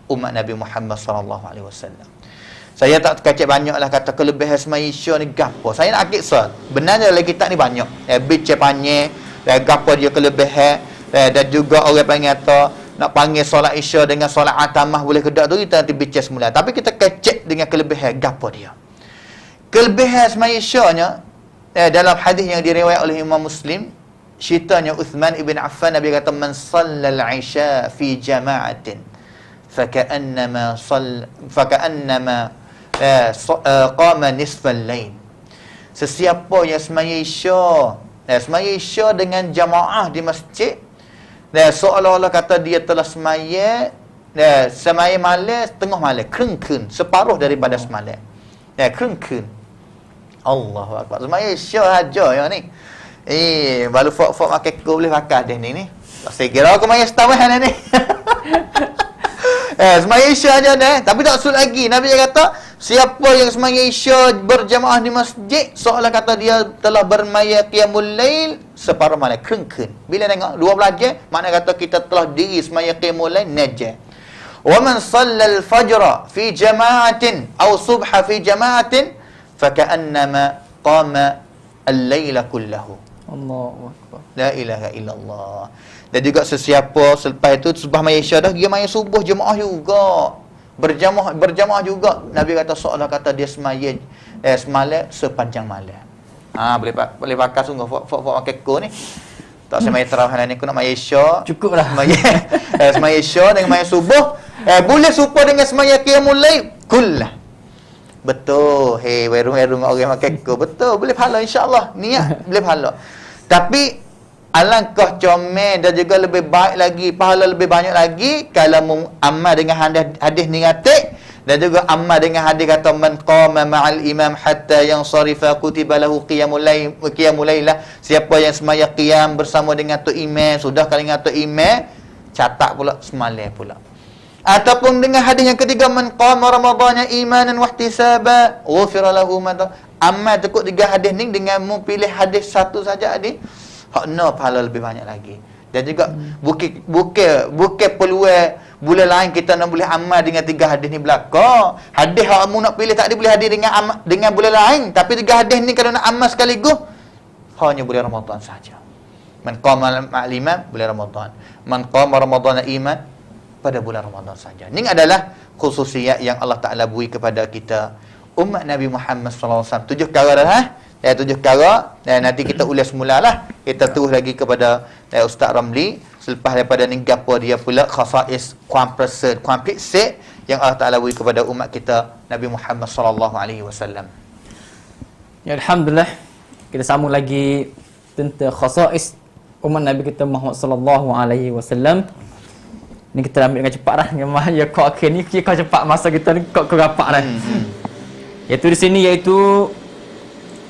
umat Nabi Muhammad sallallahu alaihi wasallam. Saya tak kacik banyaklah kata kelebihan semaya Isya ni gapo. Saya nak akik benarnya dalam kitab ni banyak. Bicara panjang, gapo dia kelebihan, dan juga orang panggil kata nak panggil solat Isya dengan solat atamah boleh ke tak tu kita nanti bicara semula. Tapi kita kacik dengan kelebihan gapo dia. Kelebihan semaya Isya-nya dalam hadis yang diriwayat oleh Imam Muslim, ceritanya Uthman ibn Affan, Nabi kata, man sallal isya fi jama'atin faka'annama qama nisfal lail. Sesiapa yang semaya Isya dengan jamaah di masjid, seolah-olah kata dia telah semaya semaya malam setengah malam, kreng-kreng, separuh daripada semalam. Kreng-kreng. Allahu akbar. Semaya Isya aja yang ni. Baru fok makan ko boleh pakai dah ni. Saya kira aku main setawah ni. Semaya Isya aja dah. Tapi tak sud lagi. Nabi kata, siapa yang semaya Isya berjamaah di masjid, seolah kata dia telah bermaya qiyamul lail separuh malam, kreng-kreng. Bila tengok 12 jam, makna kata kita telah diri semaya qiyamul lail najah. Wa man shalla al-fajr fi jama'atin aw subha fi jama'atin faka'annama qama al-laila kullahu.
Allahu akbar.
La ilaha illallah. Dan juga sesiapa selepas itu subuh maya Isya dah, dia maya subuh jemaah juga. Berjamaah juga. Nabi kata seolah kata dia semaya semalam sepanjang malam. Boleh pakai sungguh fok pakai ko ni. Tak semaya tarawih ni aku nak maya Isya.
Cukup lah.
Semaya Isya dengan maya subuh. Boleh serupa dengan semaya qiyamul lail kullah. Betul. Werung-werung orang makan ko. Betul. Boleh pahala insya-Allah. Niat boleh pahala. Tapi alangkah comel dan juga lebih baik lagi, pahala lebih banyak lagi kalau amal dengan hadis ni ngatik, dan juga amal dengan hadis kata man qama ma'al imam hatta yansarifa kutiba lahu qiyamul lailah. Siapa yang semaya qiyam bersama dengan tok imam, sudah kali dengan tok imam, catat pula semalam pula. Ataupun dengan hadis yang ketiga, man qama ramadhana imanan wa ihtisaba ghufira lahu ma. Amal cukup 3 hadis ni, dengan mu pilih hadis satu saja hadis, hakna pahala lebih banyak lagi. Dan juga bukan peluang bulan lain kita nak boleh amal dengan 3 hadis ni belaka. Hadis hak mu nak pilih tak boleh hadis dengan bulan lain, tapi 3 hadis ni kalau nak amal sekaligus hanya bulan Ramadan saja. Man qama ma'al imam bulan Ramadan, man qama ramadhana iman pada bulan Ramadan saja. Ini adalah khususiat yang Allah Taala beri kepada kita umat Nabi Muhammad sallallahu alaihi wasallam. 7 perkara dah. 7 perkara, dan nanti kita ulas mulalah. Kita terus lagi kepada Ustaz Ramli selepas daripada ni gapo dia pula khasais kompleks yang Allah Taala beri kepada umat kita Nabi Muhammad sallallahu alaihi wasallam.
Ya, alhamdulillah. Kita sambung lagi tentang khasais umat Nabi kita Muhammad sallallahu alaihi wasallam. Ni kita ambil dengan cepat dah. Ya kau akhir ni kau cepat masa kita ni kau rapat dah. Iaitu di sini iaitu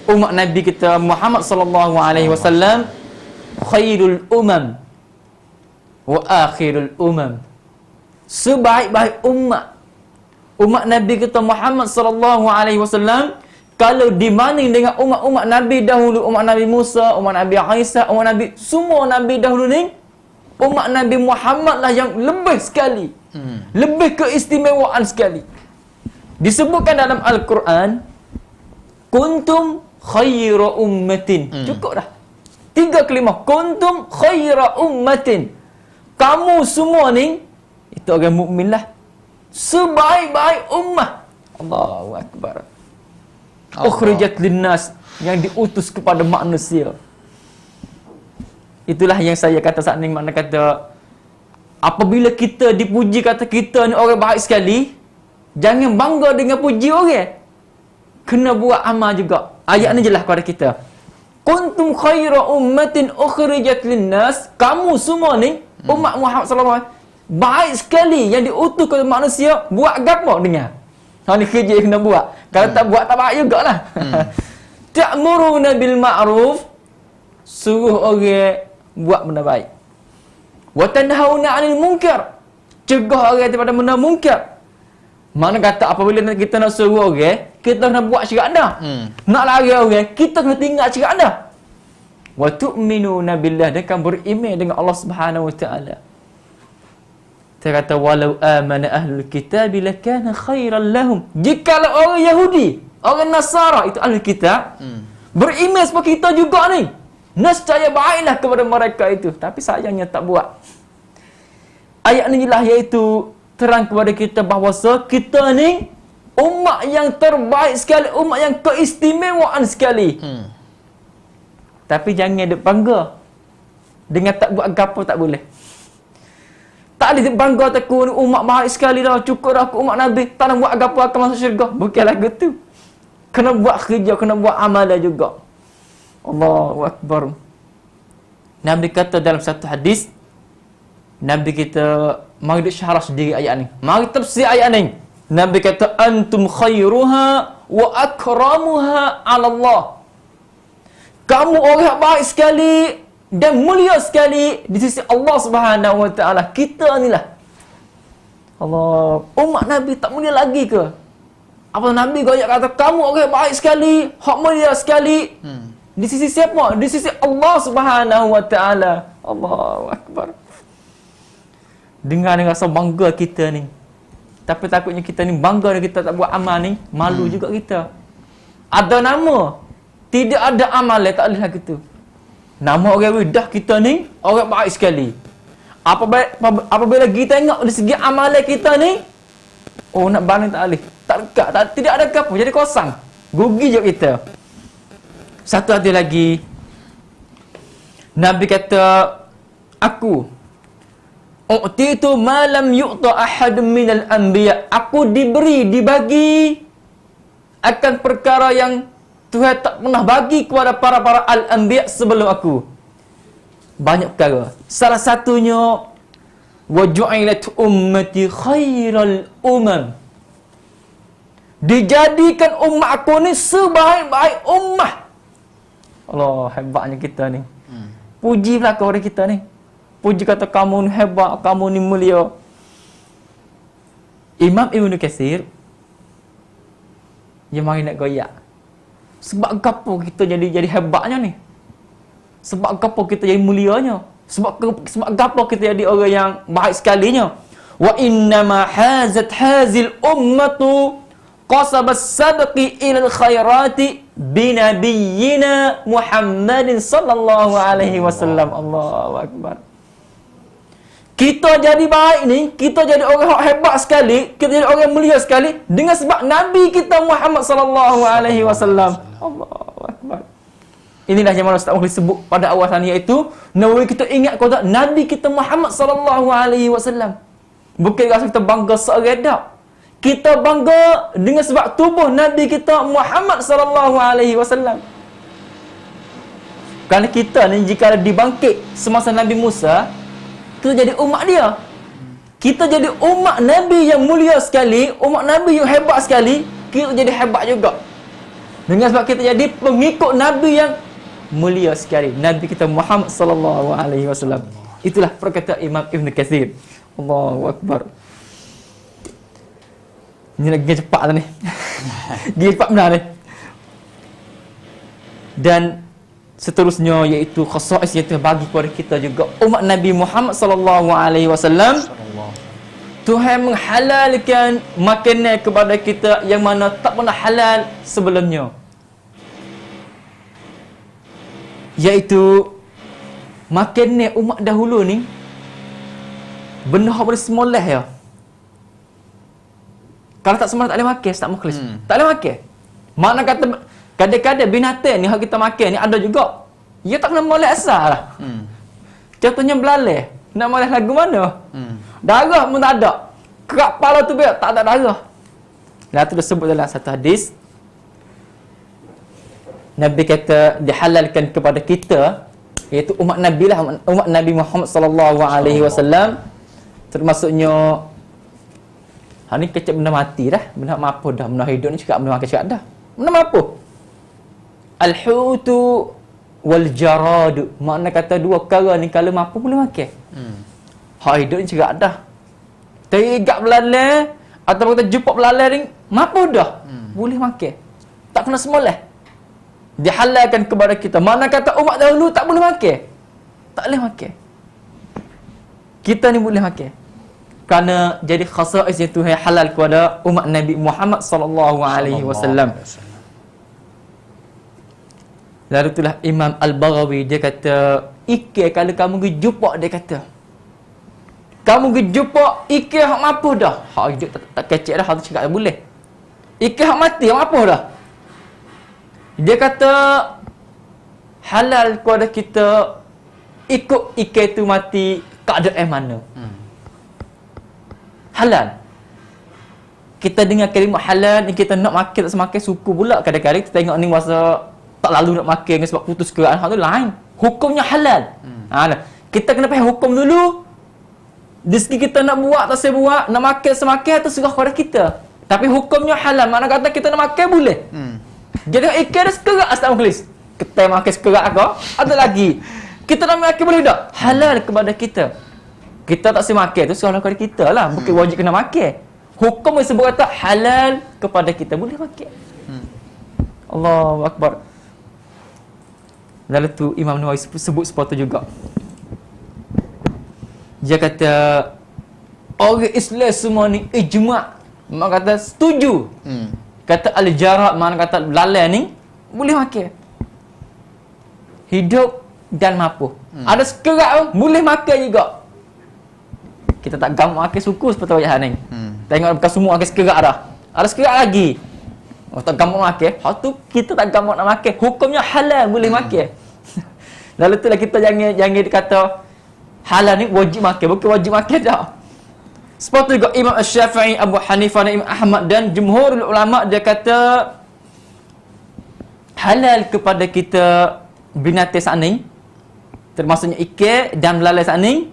umat Nabi kita Muhammad sallallahu alaihi wasallam khairul umam wa akhirul umam. Sebaik-baik umat Nabi kita Muhammad sallallahu alaihi wasallam kalau dibanding dengan umat-umat Nabi dahulu, umat Nabi Musa, umat Nabi Isa, umat Nabi, semua Nabi dahulu ni, umat Nabi Muhammad lah yang lebih sekali. Lebih keistimewaan sekali. Disebutkan dalam Al-Quran, kuntum khaira ummatin. Cukup dah. 3 kalimah. Kuntum khaira ummatin. Kamu semua ni, itu orang mukmin lah, sebaik-baik ummah. Allahu Akbar. Ukhrijat linnas, yang diutus kepada manusia. Itulah yang saya kata saat ni, makna kata apabila kita dipuji kata kita ni orang baik sekali, jangan bangga dengan puji orang. Kena buat amal juga. Ayat ni jelas kepada kita. Kuntum khaira ummatin ukhrijat linnas. Kamu semua ni umat Muhammad sallallahu alaihi wasallam baik sekali yang diutus kepada manusia. Buat gapo dengar? Ni kerja yang kena buat. Kalau tak buat tak baik jugalah. Ta'muruna bil ma'ruf, suruh orang buat benda baik. Wa tanhauna 'anil munkar, cegah orang daripada benda munkar. Mana kata apabila kita nak suruh orang, kita kena buat syirak anda. Nak lari orang, kita kena tinggal syirak anda. Wa tu'minuna billah, dan kan beriman dengan Allah Subhanahu wa taala. Dia kata walau amana ahlul kitab lakana khairan lahum. Jikalau orang Yahudi, orang Nasara itu ahlul kitab, beriman seperti kita juga ni, nescaya baiklah kepada mereka itu. Tapi sayangnya tak buat. Ayat ni jelas iaitu terang kepada kita bahawa kita ni umat yang terbaik sekali, umat yang keistimewaan sekali. Tapi jangan duk bangga dengan tak buat gapo tak boleh. Tak boleh duk bangga aku ni umat baik sekali dah, cukup dah aku umat Nabi, tak nak buat gapo akan masuk syurga. Bukanlah gitu. Kena buat kerja, kena buat amalan juga. Allahu Akbar. Nabi kata dalam satu hadis, Nabi kita mari duk syarah sendiri ayat ni. Mari tafsir ayat ni. Nabi kata antum khairuha wa akramuha 'ala Allah. Kamu orang baik sekali dan mulia sekali di sisi Allah Subhanahu wa taala. Kita inilah Allah, umat Nabi tak mulia lagi ke? Apa Nabi goyak kata kamu orang baik sekali, hak mulia sekali. Di sisi siapa? Di sisi Allah Subhanahu wa taala. Allahu akbar. Dengan rasa bangga kita ni. Tapi takutnya kita ni bangga dan kita tak buat amal ni, malu juga kita. Ada nama, tidak ada amal, tak boleh lagu tu. Nama orang dah kita ni orang baik sekali. Apabila kita tengok dari segi amalan kita ni, oh nak banding tak boleh. Tak dekat, tidak ada apa, jadi kosong. Rugi je kita. Satu hati lagi. Nabi kata, aku u'titu ma lam yu'ta ahadun minal anbiya. Aku dibagi akan perkara yang Tuhan tak pernah bagi kepada para al-anbiya sebelum aku. Banyak perkara. Salah satunya wa ju'ilat ummati khairal umam. Dijadikan umat aku ni sebaik-baik ummah. Allah, hebatnya kita ni. Puji pula kepada kita ni. Puji kata kamu ni hebat, kamu ni mulia. Imam Ibn Katsir yang mari nak goyak. Sebab gapo kita jadi hebatnya ni? Sebab gapo kita jadi mulianya? Sebab gapo kita jadi orang yang baik sekalinya? Wa innama hazat hazil ummatu qasabas sabqi ilal khairati binabiyyina Muhammadin sallallahu alaihi wasallam. Allahu akbar. Kita jadi baik ni, kita jadi orang hebat sekali, kita jadi orang mulia sekali dengan sebab Nabi kita Muhammad sallallahu alaihi wasallam. Allahu akbar. Inilah yang mana Ustaz Mukhlis sebut pada awal tadi, iaitu Nawawi kita ingat kepada Nabi kita Muhammad sallallahu alaihi wasallam. Bukan rasa kita bangga seredap. Kita bangga dengan sebab tubuh Nabi kita Muhammad sallallahu alaihi wasallam. Kerana kita ni jika dibangkit semasa Nabi Musa, kita jadi umat dia. Kita jadi umat Nabi yang mulia sekali, umat Nabi yang hebat sekali, kita jadi hebat juga. Dengan sebab kita jadi pengikut Nabi yang mulia sekali, Nabi kita Muhammad sallallahu alaihi wasallam. Itulah perkataan Imam Ibn Katsir. Allahu akbar. Ini lagi cepat lah ni. Dia cepat benar ni. Dan seterusnya iaitu khasais yang Tuhan bagi kepada kita juga umat Nabi Muhammad sallallahu alaihi wasallam. Tuhan menghalalkan makanan kepada kita yang mana tak pernah halal sebelumnya. Iaitu makanan umat dahulu ni benda yang boleh semoleh ya. Kalau tak semoleh tak boleh makan, tak Mukhlis. Tak boleh makan. Mana kata kadang-kadang binatang ni yang kita makan ni ada juga. Ia tak kena molek asal lah. Contohnya belalai. Nak molek lagu mana? Darah pun tak ada. Kerak kepala tu biar tak ada darah. Lalu tu disebut dalam satu hadis. Nabi kata dihalalkan kepada kita, iaitu umat Nabi lah, umat Nabi Muhammad sallallahu alaihi wasallam. Termasuknya ni kecap benda mati dah. Benda apa dah. Benda hidup ni cakap benda makan cakap dah. Benda apa? Al-hutu wal jarad. Makna kata dua perkara ni kalau mampu boleh makan. Hak hidup ni cakap dah. Terigat belalai atau kita jumpa belalai ni, mampu dah. Boleh makan. Tak kena semoleh. Dihalalkan kepada kita. Mana kata umat dahulu tak boleh makan. Tak boleh makan. Kita ni boleh makan. Kerana jadi khasais yang Tuhan halal kepada umat Nabi Muhammad sallallahu alaihi wasallam. Lalu itulah Imam Al-Baghawi dia kata, ikan kalau kamu pergi jumpa, dia kata, kamu pergi jumpa ikan hak mampu dah. Hak hidup tak kecek dah, hak tu cakap tak boleh. Ikan hak mati hak mampu dah. Dia kata halal kepada kita ikut ikan itu mati keadaan mana. Halal. Kita dengar kalimah halal ni, kita nak makan tak semakan suku pula. Kadang-kadang kita tengok ni masa tak lalu nak makan sebab putus keraan, hal tu lain. Hukumnya halal. Kita kena faham hukum dulu, Di segi kita nak buat tak saya buat, nak makan semakan tu serah kepada kita. Tapi hukumnya halal. Mana kata kita nak makan boleh. Jadi ikan dah sekerak asal muklis. Kita makan sekerak ke? Ada lagi. Kita nak makan boleh tak? Halal kepada kita. Kita tak saya makan tu serah kepada kita lah. Bukan wajib kena makan. Hukum yang sebut kata halal kepada kita. Boleh makan. Allahu Akbar. Lalu tu Imam Nawawi sebut seperti juga. Dia kata orang Islam semua ni ijma'. Mak kata setuju. Kata al-jarab, mana kata lalai ni boleh makan. Hidup dan mampu. Ada sekerak pun boleh makan juga. Kita tak gamak makan suku seperti wajah ni. Tengok bukan semua makan sekerak dah. Ada sekerak lagi. Oh, tak gamak makan. Hak tu kita tak gamak nak makan. Hukumnya halal boleh makan. Lalu tu lah kita jangan kata halal ni wajib makan. Bukan wajib makan dah. Seperti juga Imam Syafi'i, Abu Hanifah dan Imam Ahmad dan jumhurul ulama dia kata halal kepada kita binatang sani, termasuknya ikan dan belalai sani.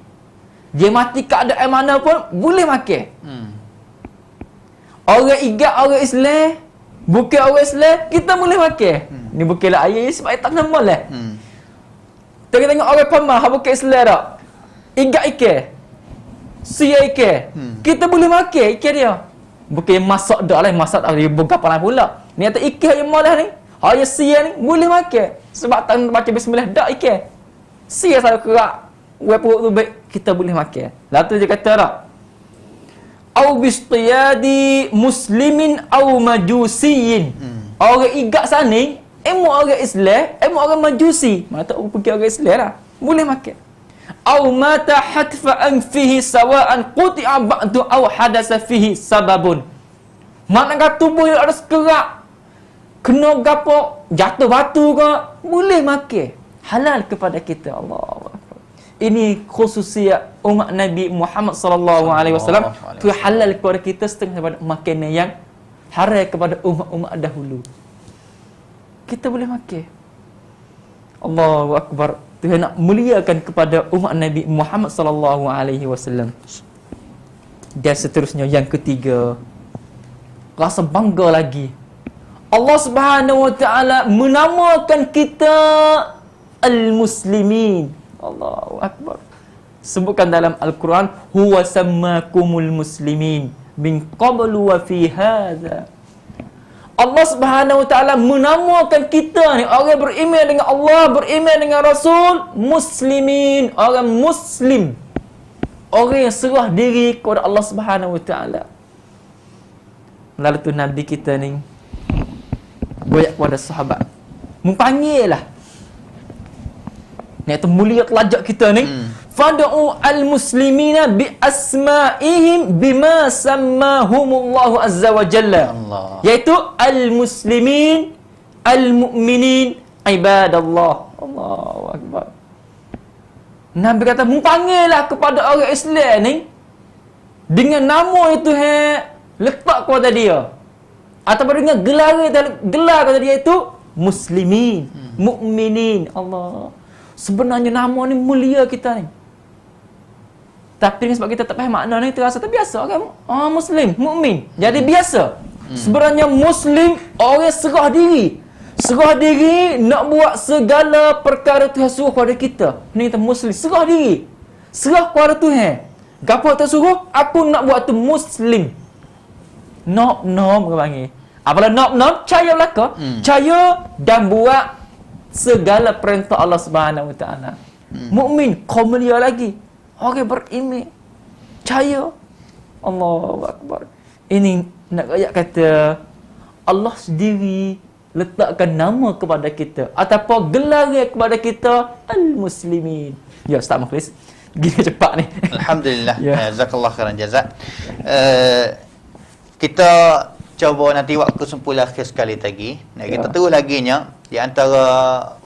Dia mati keadaan mana pun boleh makan. Orang igat orang Islam, bukan orang Islam, kita boleh makan. Ni bukanlah ayat sebab tak nama lah. Tengok orang pemah bukan Islam tak. Igat ikan. Sia ikan. Kita boleh makan ikan dia. Bukan masak dah lah, masak tak boleh bergapalan pula. Ni kata ikan yang malah ni, yang sia ni boleh makan. Sebab tak baca bismillah dak ikan. Sia saya kerak. Wei perut tu baik, kita boleh makan. Lalu tu dia kata tak. Au bistiyadi muslimin au majusiyin. Orang igat sana, emu orang Islam, emu orang majusi. Mana tak pergi orang Islam lah. Boleh makan. Au mata hatfa'an fihi sawa'an quti'a ba'du au hadasa fihi sababun. Mana kata tubuh yang ada sekerak, kena gapo, jatuh batu ke, boleh makan. Halal kepada kita. Allahu Akbar. Ini khususiat umat Nabi Muhammad sallallahu alaihi wasallam. Tu halal kepada kita setengah daripada makanan yang haram kepada umat-umat dahulu. Kita boleh makan. Allahu Akbar. Tuhan nak muliakan kepada umat Nabi Muhammad sallallahu alaihi wasallam. Dan seterusnya yang ketiga, rasa bangga lagi. Allah Subhanahu wa taala menamakan kita al-muslimin. Allahu Akbar. Sebutkan dalam Al-Quran, huwa sammakumul muslimin min qablu wa fi hadha. Allah Subhanahu wa taala menamakan kita ni orang beriman dengan Allah, beriman dengan Rasul, muslimin, orang muslim. Orang yang serah diri kepada Allah Subhanahu wa taala. Lalu tu Nabi kita ni goyak kepada sahabat. Mempanggil lah. Ni tu mulia kelajak kita ni. Fad'u al-muslimina bi asma'ihim bima sammahumullahu azza wa jalla. Allah. Iaitu al-muslimin, al-mu'minin, ibadallah. Allahu Akbar. Nabi kata, panggillah kepada orang Islam ni dengan nama itu letak kepada dia. Ataupun dengan gelar kepada dia itu muslimin, mu'minin. Allah. Sebenarnya nama ni mulia kita ni. Tapi sebab kita tak faham makna ni, terasa terbiasa kan? Muslim, mukmin. Jadi biasa. Sebenarnya muslim orang serah diri. Serah diri nak buat segala perkara Tuhan suruh kepada kita. Ni kita muslim, serah diri. Serah kepada Tuhan. Gapo Tuhan suruh, aku nak buat tu muslim. Nom ke panggil. Apalah nom, percaya belaka. Percaya dan buat segala perintah Allah Subhanahu wa taala. Mukmin, kau mulia lagi. Orang beriman, percaya. Allahu Akbar. Ini nak ayat kata Allah sendiri letakkan nama kepada kita ataupun gelar kepada kita al-muslimin. Ya, Ustaz Mukhlis. Gini cepat ni.
Alhamdulillah. Jazakallah khairan jazak. Kita coba nanti waktu sempulah akhir sekali lagi. Nah, kita terus lagi nya di antara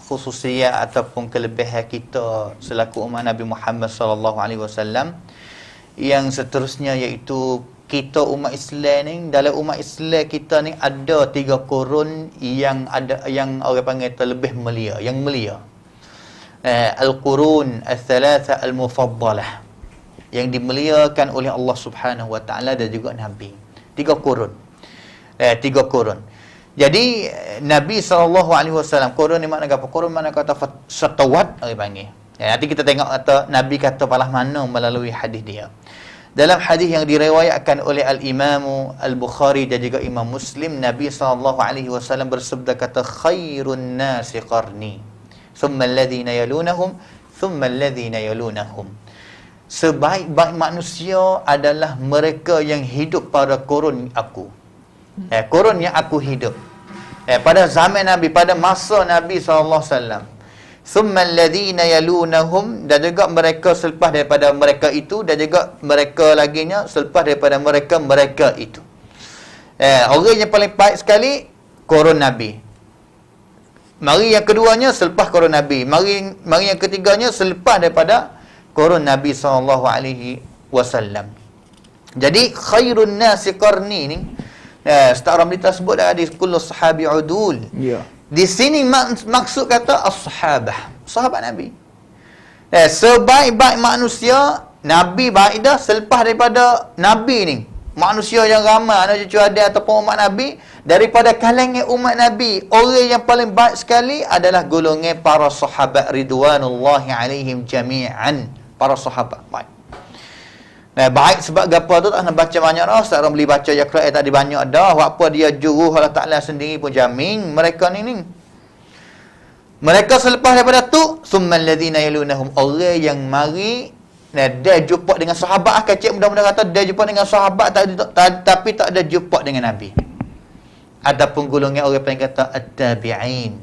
khususiat ataupun kelebihan kita selaku umat Nabi Muhammad sallallahu alaihi wasallam yang seterusnya iaitu kita umat Islam ni, dalam umat Islam kita ni ada 3 kurun yang orang panggil terlebih mulia, yang mulia. Al-qurun al-thalatha al-mufaddalah. yang dimuliakan oleh Allah Subhanahu wa taala dan juga nabi. 3 kurun. 3 kurun. Jadi Nabi SAW, kurun ni makna apa? Kurun makna kata syatawat orang panggil. Nanti kita tengok kata Nabi kata palah mana melalui hadis dia. Dalam hadis yang diriwayatkan oleh Al-Imam Al-Bukhari dan juga Imam Muslim, Nabi SAW bersabda kata khairun nasi qarni, thumma alladhina yalunahum, thumma alladhina yalunahum. Sebaik-baik manusia adalah mereka yang hidup pada kurun aku. Kurun yang aku hidup. Pada zaman Nabi, pada masa Nabi SAW. Thumma alladhina yalunahum, dan juga mereka selepas daripada mereka itu, dan juga mereka laginya selepas daripada mereka itu. Orang yang paling baik sekali kurun Nabi. Mari yang keduanya selepas kurun Nabi. Mari yang ketiganya selepas daripada kurun Nabi SAW. Jadi khairun nasi qarni ni, Ustaz Ramli tersebut dah hadis kullu sahabi udul.
Ya.
Di sini maksud kata as-sahabah, sahabat Nabi. Sebaik-baik manusia, Nabi baik dah selepas daripada Nabi ni. Manusia yang ramai, anak cucu ada ataupun umat Nabi, daripada kalangan umat Nabi, orang yang paling baik sekali adalah golongan para sahabat ridwanullahi alaihim jami'an. Para sahabat baik. Baik sebab gapo tu tak nak baca banyak dah. Ustaz Ramli baca ya Quran tadi banyak dah. Apa dia juruh Allah Taala sendiri pun jamin mereka ni. Mereka selepas daripada tu summal ladzina yalunahum, orang yang mari dia jumpa dengan sahabat. Kecil mudah-mudahan kata dia jumpa dengan sahabat tapi tak ada jumpa dengan Nabi. Adapun golongan orang yang kata at-tabi'in.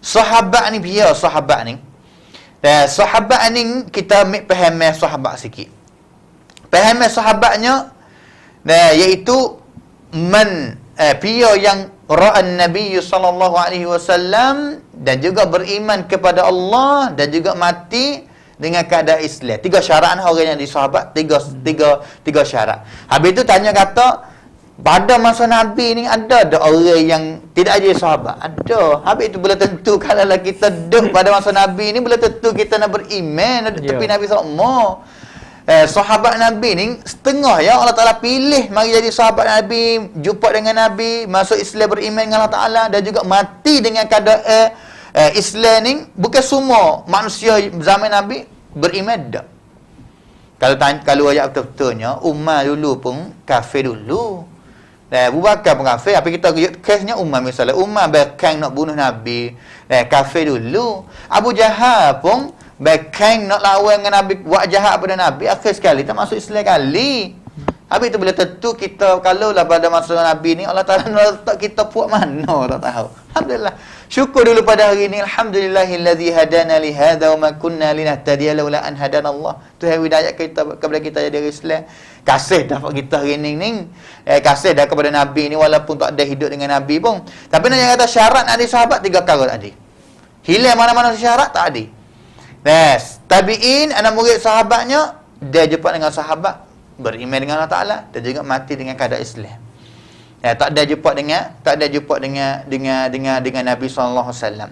Sahabat ni biar sahabat ni. Sahabat ni kita ambil faham sahabat sikit. Faham sahabatnya iaitu pia yang ra'an Nabi sallallahu alaihi wasallam dan juga beriman kepada Allah dan juga mati dengan keadaan Islam. 3 syarat orang yang di sahabat, tiga syarat. Habis tu tanya kata pada masa Nabi ni ada orang yang tidak jadi sahabat? Ada. Habis itu boleh tentu kalau kita duduk pada masa Nabi ni boleh tentu kita nak beriman tepi Nabi sallallahu. Sahabat Nabi ni setengah ya Allah Ta'ala pilih mari jadi sahabat Nabi, jumpa dengan Nabi, masuk Islam, beriman dengan Allah Ta'ala dan juga mati dengan keadaan Islam ni. Bukan semua manusia zaman Nabi beriman dah. Kalau ayat betul-betulnya Umar dulu pun kafir dulu. Abu Bakar pun kafir. Apa kita kesnya Umar misalnya, Umar bakang nak bunuh Nabi, kafir dulu. Abu Jahal pun bakang nak lawan dengan Nabi, buat jahat pada Nabi, akhir sekali tak masuk Islam kali. Habis itu boleh tentu kita kalau lah pada masa Nabi ni Allah Ta'ala letak kita puak mana tak tahu. Alhamdulillah. Syukur dulu pada hari ni. Alhamdulillahillazi hadana li hadza wa ma kunna linahtadiya laula an hadana Allah. Tuhan hidayah kita kepada kita jadi Islam. Kasih dah kita hari ni. Kasih dah kepada Nabi ni walaupun tak ada hidup dengan Nabi pun. Tapi nak yang kata syarat nak ada sahabat 3 perkara tadi. Hilang mana-mana syarat tak ada. Tabi'in, anak murid sahabatnya, dia jumpa dengan sahabat, beriman dengan Allah Ta'ala dan juga mati dengan keadaan Islam. Tak ada jumpa dengan Nabi SAW.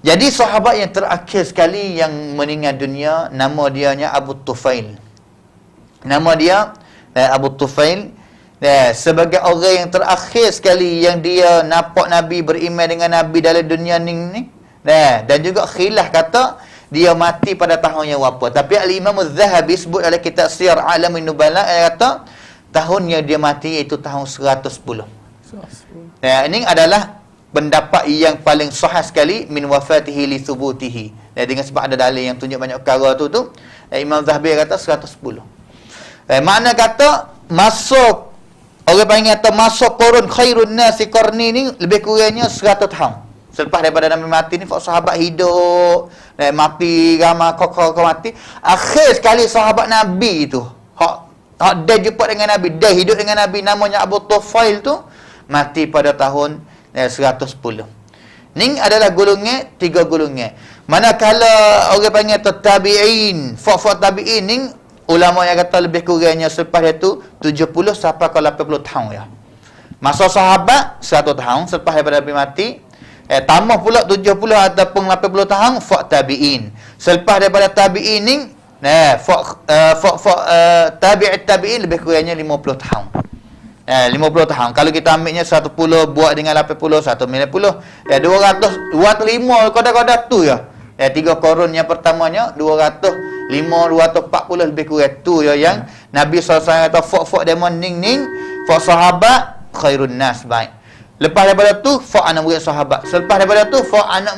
Jadi sahabat yang terakhir sekali yang meninggal dunia, nama dianya Abu Tufail. Nama dia Abu Tufail. Sebagai orang yang terakhir sekali yang dia nampak Nabi, beriman dengan Nabi dalam dunia ni. Dan juga khilaf kata dia mati pada tahun yang berapa. Tapi Al-Imam Az-Zahabi sebut dalam kitab Siyar A'lamin Nubala, dia kata tahun yang dia mati iaitu tahun 110. Ini adalah pendapat yang paling sahih sekali min wafatihi li thubutihi. Dengan sebab ada dalil yang tunjuk banyak perkara tu Imam Az-Zahabi kata 110. Makna kata masuk orang panggil kata masuk qurun khairun nasi qarni ni lebih kurangnya 100 tahun. Selepas daripada Nabi mati ni, sahabat hidup, mati, ramai kau mati. Akhir sekali sahabat Nabi tu, dia jumpa dengan Nabi, dia hidup dengan Nabi, namanya Abu Tufail tu, mati pada tahun 110. Ni adalah golongan, 3 golongan. Manakala orang panggil tabi'in, fak tabi'in ni, ulama yang kata lebih kurangnya selepas dia tu, 70 sampai ke 80 tahun ya. Masa sahabat, 100 tahun, selepas daripada Nabi mati, tambah pula 70 ataupun 80 tahun fak tabi'in. Selepas daripada tabi'in ni Nah, tabi'it tabi'in lebih kurangnya 50 tahun. 50 tahun. Kalau kita ambilnya 110 buat dengan 80, 190, 205 kadang-kadang tu ya. 3 korun yang pertamanya 205, 240 lebih kurang tu ya yang Nabi SAW kata fok demon ning fok sahabat khairun nas baik. Lepas daripada tu fok anak murid sahabat. Selepas daripada tu fok anak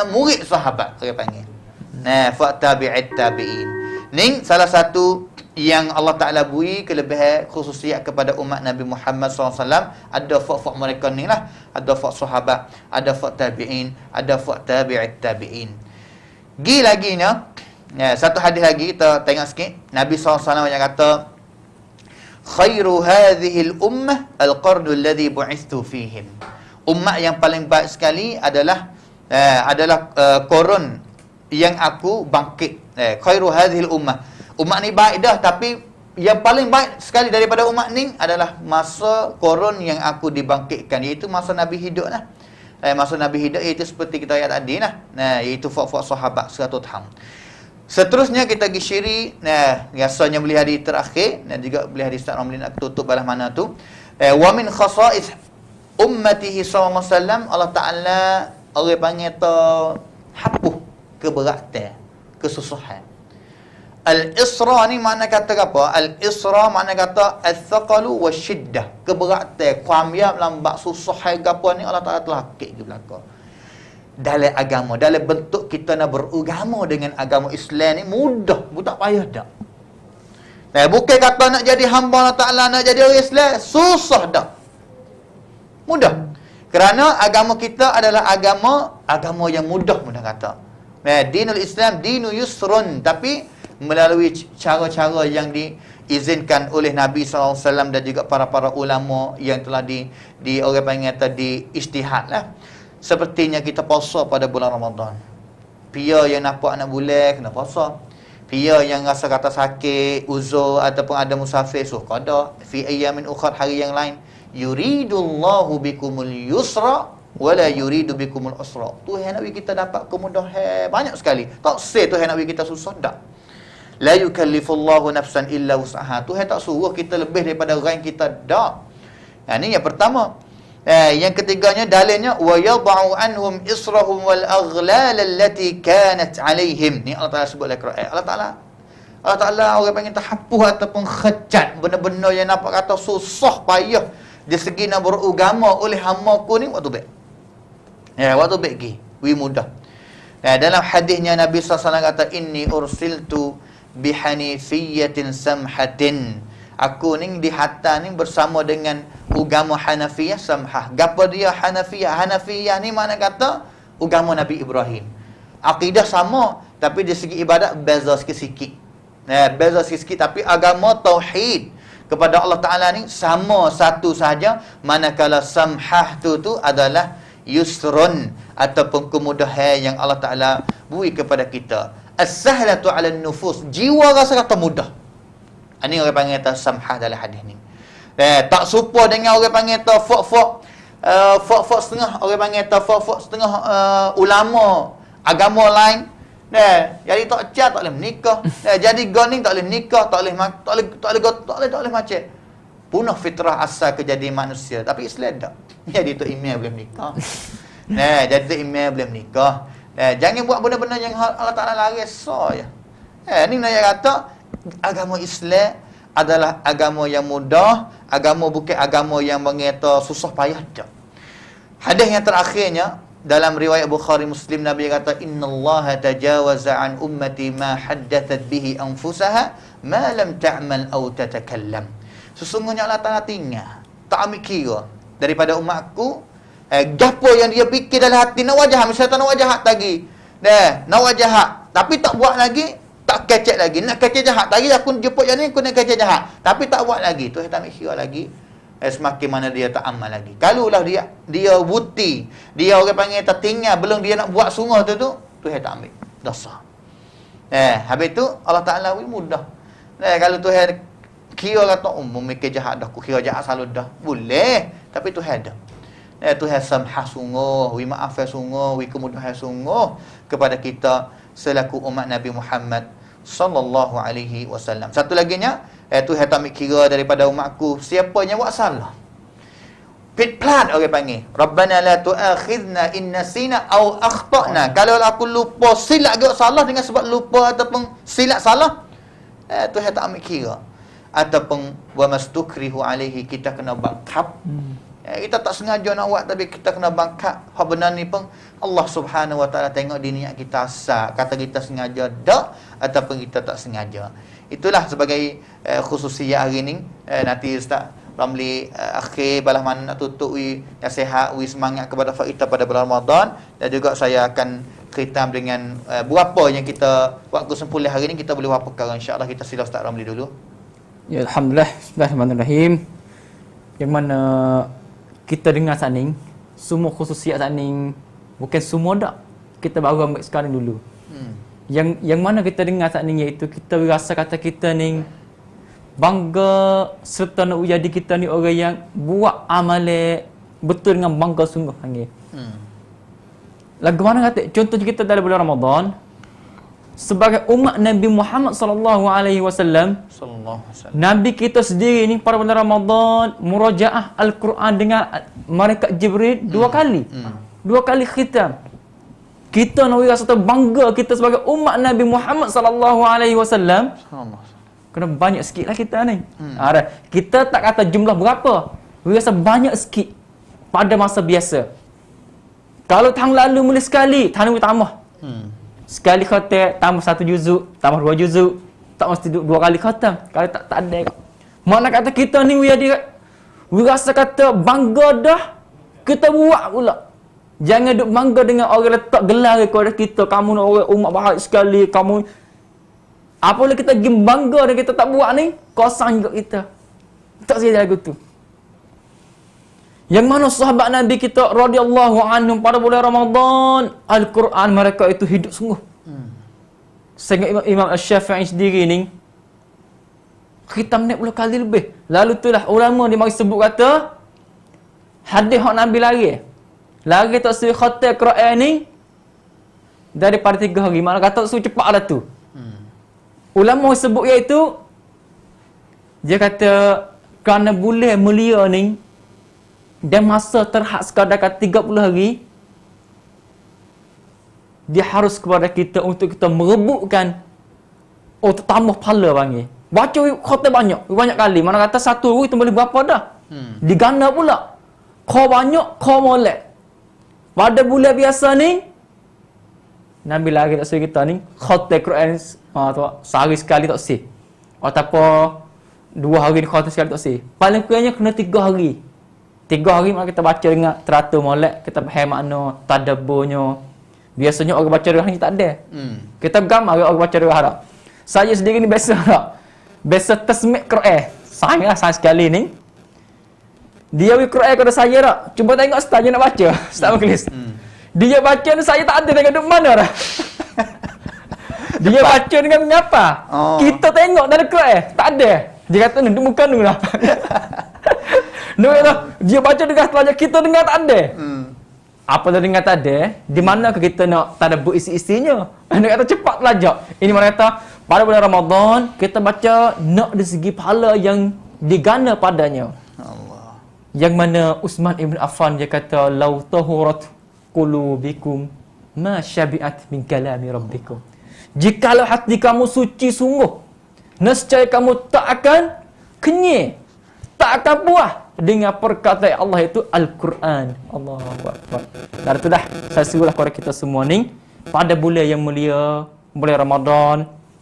murid sahabat. Orang panggil. Nah, fok tabi'it tabi'in. Ning salah satu yang Allah Ta'ala beri kelebihan khususiat kepada umat Nabi Muhammad SAW. Ada fok mereka ni lah. Ada fok sahabat, ada fok tabi'in, ada fok tabi'it tabi'in. Gi lagi ni, satu hadis lagi kita tengok sikit. Nabi SAW yang kata, khairu hadhil ummah al-qarnu alladhi bu'ithtu fihim. Umat yang paling baik sekali adalah korun yang aku bangkit. Khairu hadhil ummah. Umat ni baik dah, tapi yang paling baik sekali daripada umat ni adalah masa korun yang aku dibangkitkan, iaitu masa Nabi hidup lah. Masa Nabi hidup iaitu seperti kita ayat tadi lah. Iaitu fok-fok sahabat 100 tahun. Seterusnya kita pergi syirik. Biasanya boleh hadis terakhir dan juga boleh hadis Ustaz Ramli nak tutup balas mana tu. Wa min khasa'is ummatihi sallallahu alaihi wasallam, Allah Ta'ala orang panggil tu hapuh keberatan, kesusahan. Al-isra ni makna kata apa? Al-isra makna kata al-thaqalu wa syiddah. Keberatan, kuamyap, lambat, susah, apa ni Allah Ta'ala telah hakik ke belakang. Dalam agama, dalam bentuk kita nak beragama dengan agama Islam ni mudah, tak payah dah. Bukan kata nak jadi hamba Allah Ta'ala, nak jadi orang Islam, susah dah. Mudah. Kerana agama kita adalah agama yang mudah kata. Dinul Islam, dinu yusrun. Tapi melalui cara-cara yang diizinkan oleh Nabi SAW dan juga para ulama yang telah orang panggil tadi ijtihad lah. Sepertinya kita puasa pada bulan Ramadan. Pia yang nampak anak bulan kena puasa. Pia yang rasa kata sakit, uzur ataupun ada musafir, suruh qada fi ayyamin ukhra, hari yang lain. Yuridullahu bikumul yusra wala yuridu bikumul usra. Tuhan nak bagi kita dapat kemudahan banyak sekali. Tak say Tuhan nak bagi kita susah dak. La yukallifullahu nafsan illa wus'aha. Tuhan tak suruh kita lebih daripada rank kita dak. Ini yang pertama. Yang ketiganya dalilnya wa yad'u anhum israhum wal aghlal allati kanat alaihim. Ni Allah Taala sebut dalam Quran. Allah Taala orang panggil tahappuh ataupun khacat, benda-benda yang nampak kata susah payah di segi nak beragama oleh hamba-Ku ni waktu baik. Waktu baik gi, mudah. Dalam hadisnya Nabi SAW kata inni ursiltu bihanifiyyatin samhatin. Aku ni dihantar ni bersama dengan agama Hanafiyah samhah. Gapo dia Hanafiyah? Hanafiyah ni makna kata agama Nabi Ibrahim. Akidah sama, tapi dari segi ibadat beza sikit-sikit. Beza sikit-sikit, tapi agama tauhid kepada Allah Ta'ala ni sama satu sahaja. Manakala samhah tu adalah yusrun ataupun kemudahan yang Allah Ta'ala beri kepada kita. As-sahlatu 'ala nufus, jiwa rasa kata mudah. Ini orang panggil kata samhah dalam hadis ni. Tak serupa dengan orang panggil kata fok setengah, orang panggil kata fok setengah ulama agama lain. Jadi tak boleh menikah. Jadi goning tak boleh nikah, tak boleh macam. Punah fitrah asal kejadian manusia. Tapi Islam tak. Jadi tu email boleh menikah. Jadi tu email boleh menikah. Jangan buat benda-benda yang Allah Ta'ala larang so ya. Ni nak kata agama Islam adalah agama yang mudah, agama bukan agama yang mengata susah payah dak. Hadis yang terakhirnya dalam riwayat Bukhari Muslim, Nabi kata innallaha tajawaza an ummati ma haddathat bihi anfusaha ma lam ta'mal aw tatakallam. Sesungguhnya Allah Ta'ala tinggal, tak ambil kira daripada umatku gapo yang dia fikir dalam hati nak wajah, misalnya nak wajah lagi. Nak wajah tapi tak buat lagi, tak kecek lagi. Nak kecek jahat lagi, aku jemput yang ni, aku nak kecek jahat. Tapi tak buat lagi. Tu tak ambil kira lagi. Semakin mana dia tak amal lagi. Kalulah dia buti, dia orang panggil tertinggal, belum dia nak buat sungguh tu Tuhan tak ambil. Dosa. Habis tu Allah Ta'ala mudah. Kalau Tuhan kira kata, memikir jahat dah, aku kira jahat selalu dah. Boleh. Tapi Tuhan dah. Tuhan samhah sungguh, maafkan sungguh, kemudahan sungguh kepada kita selaku umat Nabi Muhammad sallallahu alaihi wasallam. Satu laginya, Tuhan tak ambil kira daripada umatku siapa yang buat salah. Plat orang panggil. Rabbana la tu'akhidna in nasina aw akhtana. Kalau aku lupa silap ke salah dengan sebab lupa ataupun silap salah, Tuhan tak ambil kira. Ataupun wa mastukrihu alaihi, kita kena bangkap. Kita tak sengaja nak buat tapi kita kena bangkap. Hak benar ni pun Allah Subhanahu wa taala tengok di niat kita asal. Kata kita sengaja dak ataupun kita tak sengaja. Itulah sebagai khususiyat hari ni. Nanti Ustaz Ramli akhir balas mana nak tutup nasihat semangat kepada kita pada bulan Ramadan, dan juga saya akan khitam dengan berapa yang kita waktu sempulah hari ni kita boleh buat perkara. Insya-Allah kita sila Ustaz Ramli dulu.
Ya, alhamdulillah. Bismillahirrahmanirrahim. Yang mana kita dengar saning, semua khususiat saning, bukan semua dak. Kita baru ambil sekarang dulu. Yang mana kita dengar saning, iaitu kita rasa kata kita ni bangga serta nak jadi kita ni orang yang buat amalan betul dengan bangga sungguh panggil. Lagu mana kata? Contohnya kita dalam bulan Ramadan sebagai umat Nabi Muhammad sallallahu alaihi wasallam, Nabi kita sendiri ni pada bulan Ramadan murajaah Al-Quran dengan malaikat Jibril 2 kali. 2 kali khitam. Kita nak rasa bangga kita sebagai umat Nabi Muhammad sallallahu alaihi wasallam. Kena banyak sikit lah kita ni. Kita tak kata jumlah berapa. Rasa banyak sikit pada masa biasa. Kalau tahun lalu mula sekali, tahun ni tambah. Sekali khatam, tambah 1 juzuk, tambah 2 juzuk. Tak mesti 2 kali khatam. Kalau tak ada. Mana kata kita ni we rasa kata bangga dah, kita buat pula. Jangan duk bangga dengan orang letak gelar kepada kita. Kamu nak orang umat bahagia sekali. Kamu apabila kita pergi bangga dan kita tak buat ni, kosong juga kita. Tak saya lagu tu. Yang mana sahabat Nabi kita radhiyallahu anhum pada bulan Ramadan, Al-Quran mereka itu hidup sungguh. Sehingga Imam Asy-Syafi'i sendiri ni khitam ni 10 kali lebih. Lalu itulah ulama dia mari sebut kata hadis hak Nabi lari tak suruh khatam Quran ni daripada 3 hari. Mana kata suruh cepat dah tu. Ulama sebut iaitu dia kata kerana bulan mulia ni dan masa terhad sekadar 30 hari, dia harus kepada kita untuk kita merebutkan untuk tambah pahala panggil. Baca khatam banyak kali. Mana kata 1 hari tu boleh berapa dah? Diganda pula. Kau banyak, kau molek. Pada bulan biasa ni Nabi lagi tak suruh kita ni khatam Quran sehari sekali tak sih. Ataupun 2 hari khatam sekali tak sih. Paling kurangnya kena 3 hari. 3 hari mak kita baca dengan teratur molek, kita faham makna, tadabburnya. Biasanya orang baca Quran ni tak ada. Kita gambar orang baca Quran harap. Saya sendiri ni biasa tak. Biasa tasmid Quran. Saya sekali ni. Dia bagi Quran kepada saya tak. Cuba tengok ustaz je nak baca. Ustaz Mukhlis. Dia baca ni saya tak ada tengok duk mana dah. Dia baca dengan mengapa? Kita tengok dalam Quran tak ada. Dia kata ni duk muka ni lah. Dia baca dengan setelahnya kita dengar tak ada. Apa dah dengar tak ada, di mana kita nak tadabbur isi-isinya. Dia kata cepat belajar. Ini mana kata pada bulan Ramadan kita baca nak dari segi pahala yang digana padanya. Allah. Yang mana Uthman ibn Affan dia kata lau tahurat qulubikum ma syabi'at min kalami rabbikum. Jikalau hati kamu suci sungguh, nescaya kamu tak akan kenyang, tak akan puas dengan perkataan Allah itu Al-Quran. Allahu Akbar. Dan itu dah saya suruhlah kepada kita semua ni pada bulan yang mulia, bulan Ramadan,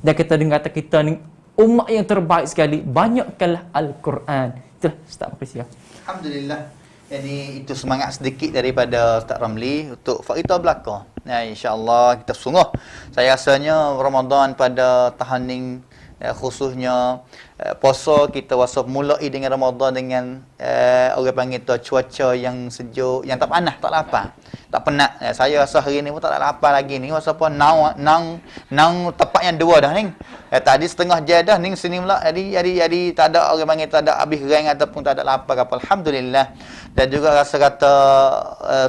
dan kita dengar kata kita ni umat yang terbaik sekali, banyakkanlah Al-Quran. Itulah Ustaz Mukhlis.
Alhamdulillah. Jadi itu semangat sedikit daripada Ustaz Ramli untuk fakta belaka. Insya-Allah kita sungguh. Saya rasanya Ramadan pada tahun ni khususnya puasa kita wasa mulai dengan Ramadan dengan orang panggil tu cuaca yang sejuk, yang tak panas, tak lapar, tak penat. Saya rasa hari ni pun tak lapar lagi ni. Wasa apa nang tepat yang 2 dah ni. Tadi setengah jam dah ni sini pula. Jadi tak ada orang panggil tak ada habis rang ataupun tak ada lapar apa. Alhamdulillah. Dan juga rasa-kata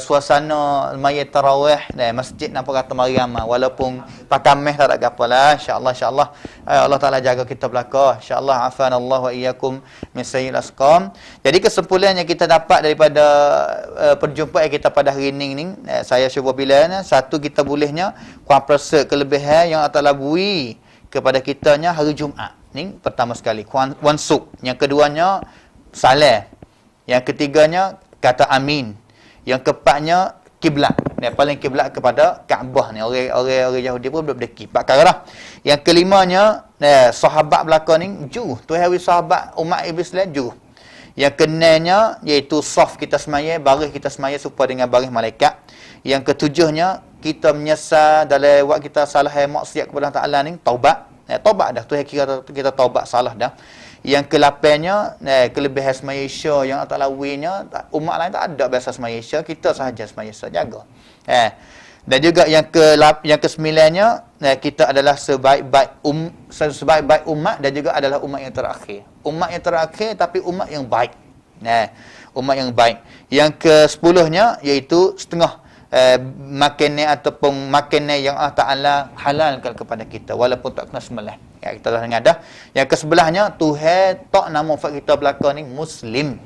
suasana maya tarawih masjid nampak kata Maryam, walaupun pakai meh tak ada apa lah, insya-Allah Allah Taala jaga kita belaka, insya-Allah afanallahu wa iyyakum min sayyi'il asqam. Jadi kesimpulan yang kita dapat daripada perjumpaan kita pada hari ini ni, saya cuba bilang, satu, kita bolehnya kuat persa kelebihan yang Allah Taala beri kepada kitanya hari Jumaat ni, pertama sekali wansuk, yang keduanya salah, yang ketiganya kata amin, yang keempatnya kiblat. Yang paling kiblat kepada Kaabah ni, orang Yahudi pun boleh berdeki. Empat perkara lah. Yang kelimanya sahabat belakang ni ju, Tuhan bagi sahabat umat iblis lain ju. Yang kenanya iaitu saf kita semaya, baris kita semaya supaya dengan baris malaikat. Yang ketujuhnya kita menyesal dalam waktu kita salah maksiat kepada Allah Taala ni, taubat. Taubat dah, Tuhan kira kita taubat salah dah. Yang ke-8nya kelebihan semaya Isya yang Allah Taala winya, umat lain tak ada biasa semaya Isya, kita sahaja semaya Isya, jaga. Dan juga yang ke-9nya kita adalah sebaik-baik umat dan juga adalah umat yang terakhir. Umat yang terakhir tapi umat yang baik. Umat yang baik. Yang ke-10nya iaitu setengah makanan ataupun makanan yang Allah Taala halalkan kepada kita walaupun tak kena sembelih. Ya, kita dah dengar dah. Yang ke-11nya Tuhan tak nama fak kita belaka ni Muslim.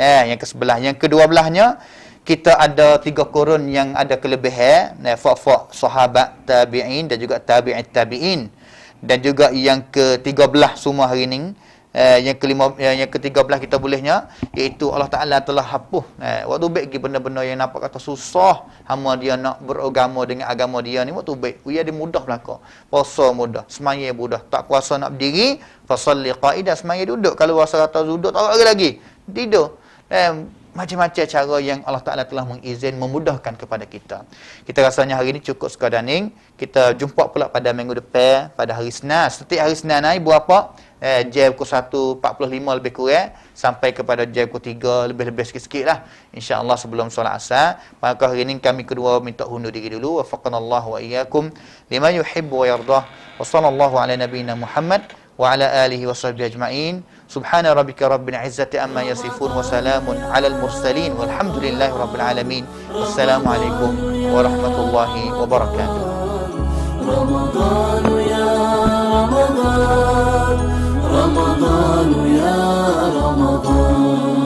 Yang ke-11. Yang ke-12nya kita ada 3 kurun yang ada kelebihan, fak sahabat tabi'in dan juga tabi'it tabi'in. Dan juga yang ke-13 semua hari ni, yang ke-13 kita bolehnya iaitu Allah Taala telah hapus waktu baik benda-benda yang nampak kata susah hamba dia nak beragama dengan agama dia ni, waktu baik dia mudah belaka. Puasa mudah, semaya mudah, tak kuasa nak berdiri, fasalli qaida, semaya duduk. Kalau rasa kata duduk tak lagi tidur. Macam-macam cara yang Allah Taala telah mengizin, memudahkan kepada kita. Kita rasanya hari ini cukup sekadar ni. Kita jumpa pula pada minggu depan pada hari Senin. Setiap hari Senin ni berapa? Jam pukul 1.45 lebih kurang sampai kepada jam pukul 3 lebih-lebih sikit-sikit lah, insya-Allah sebelum solat asar. Maka hari ini kami kedua minta undur diri dulu. Wafaqanallahu wa iyyakum lima yuhibbu wa yardah. Wa sallallahu ala nabiyyina Muhammad wa ala alihi wa sahbihi ajma'in. Subhana rabbika rabbil izzati amma yasifun wa salamun alal mursalin walhamdulillahi rabbil alamin. Wassalamualaikum warahmatullahi wabarakatuh.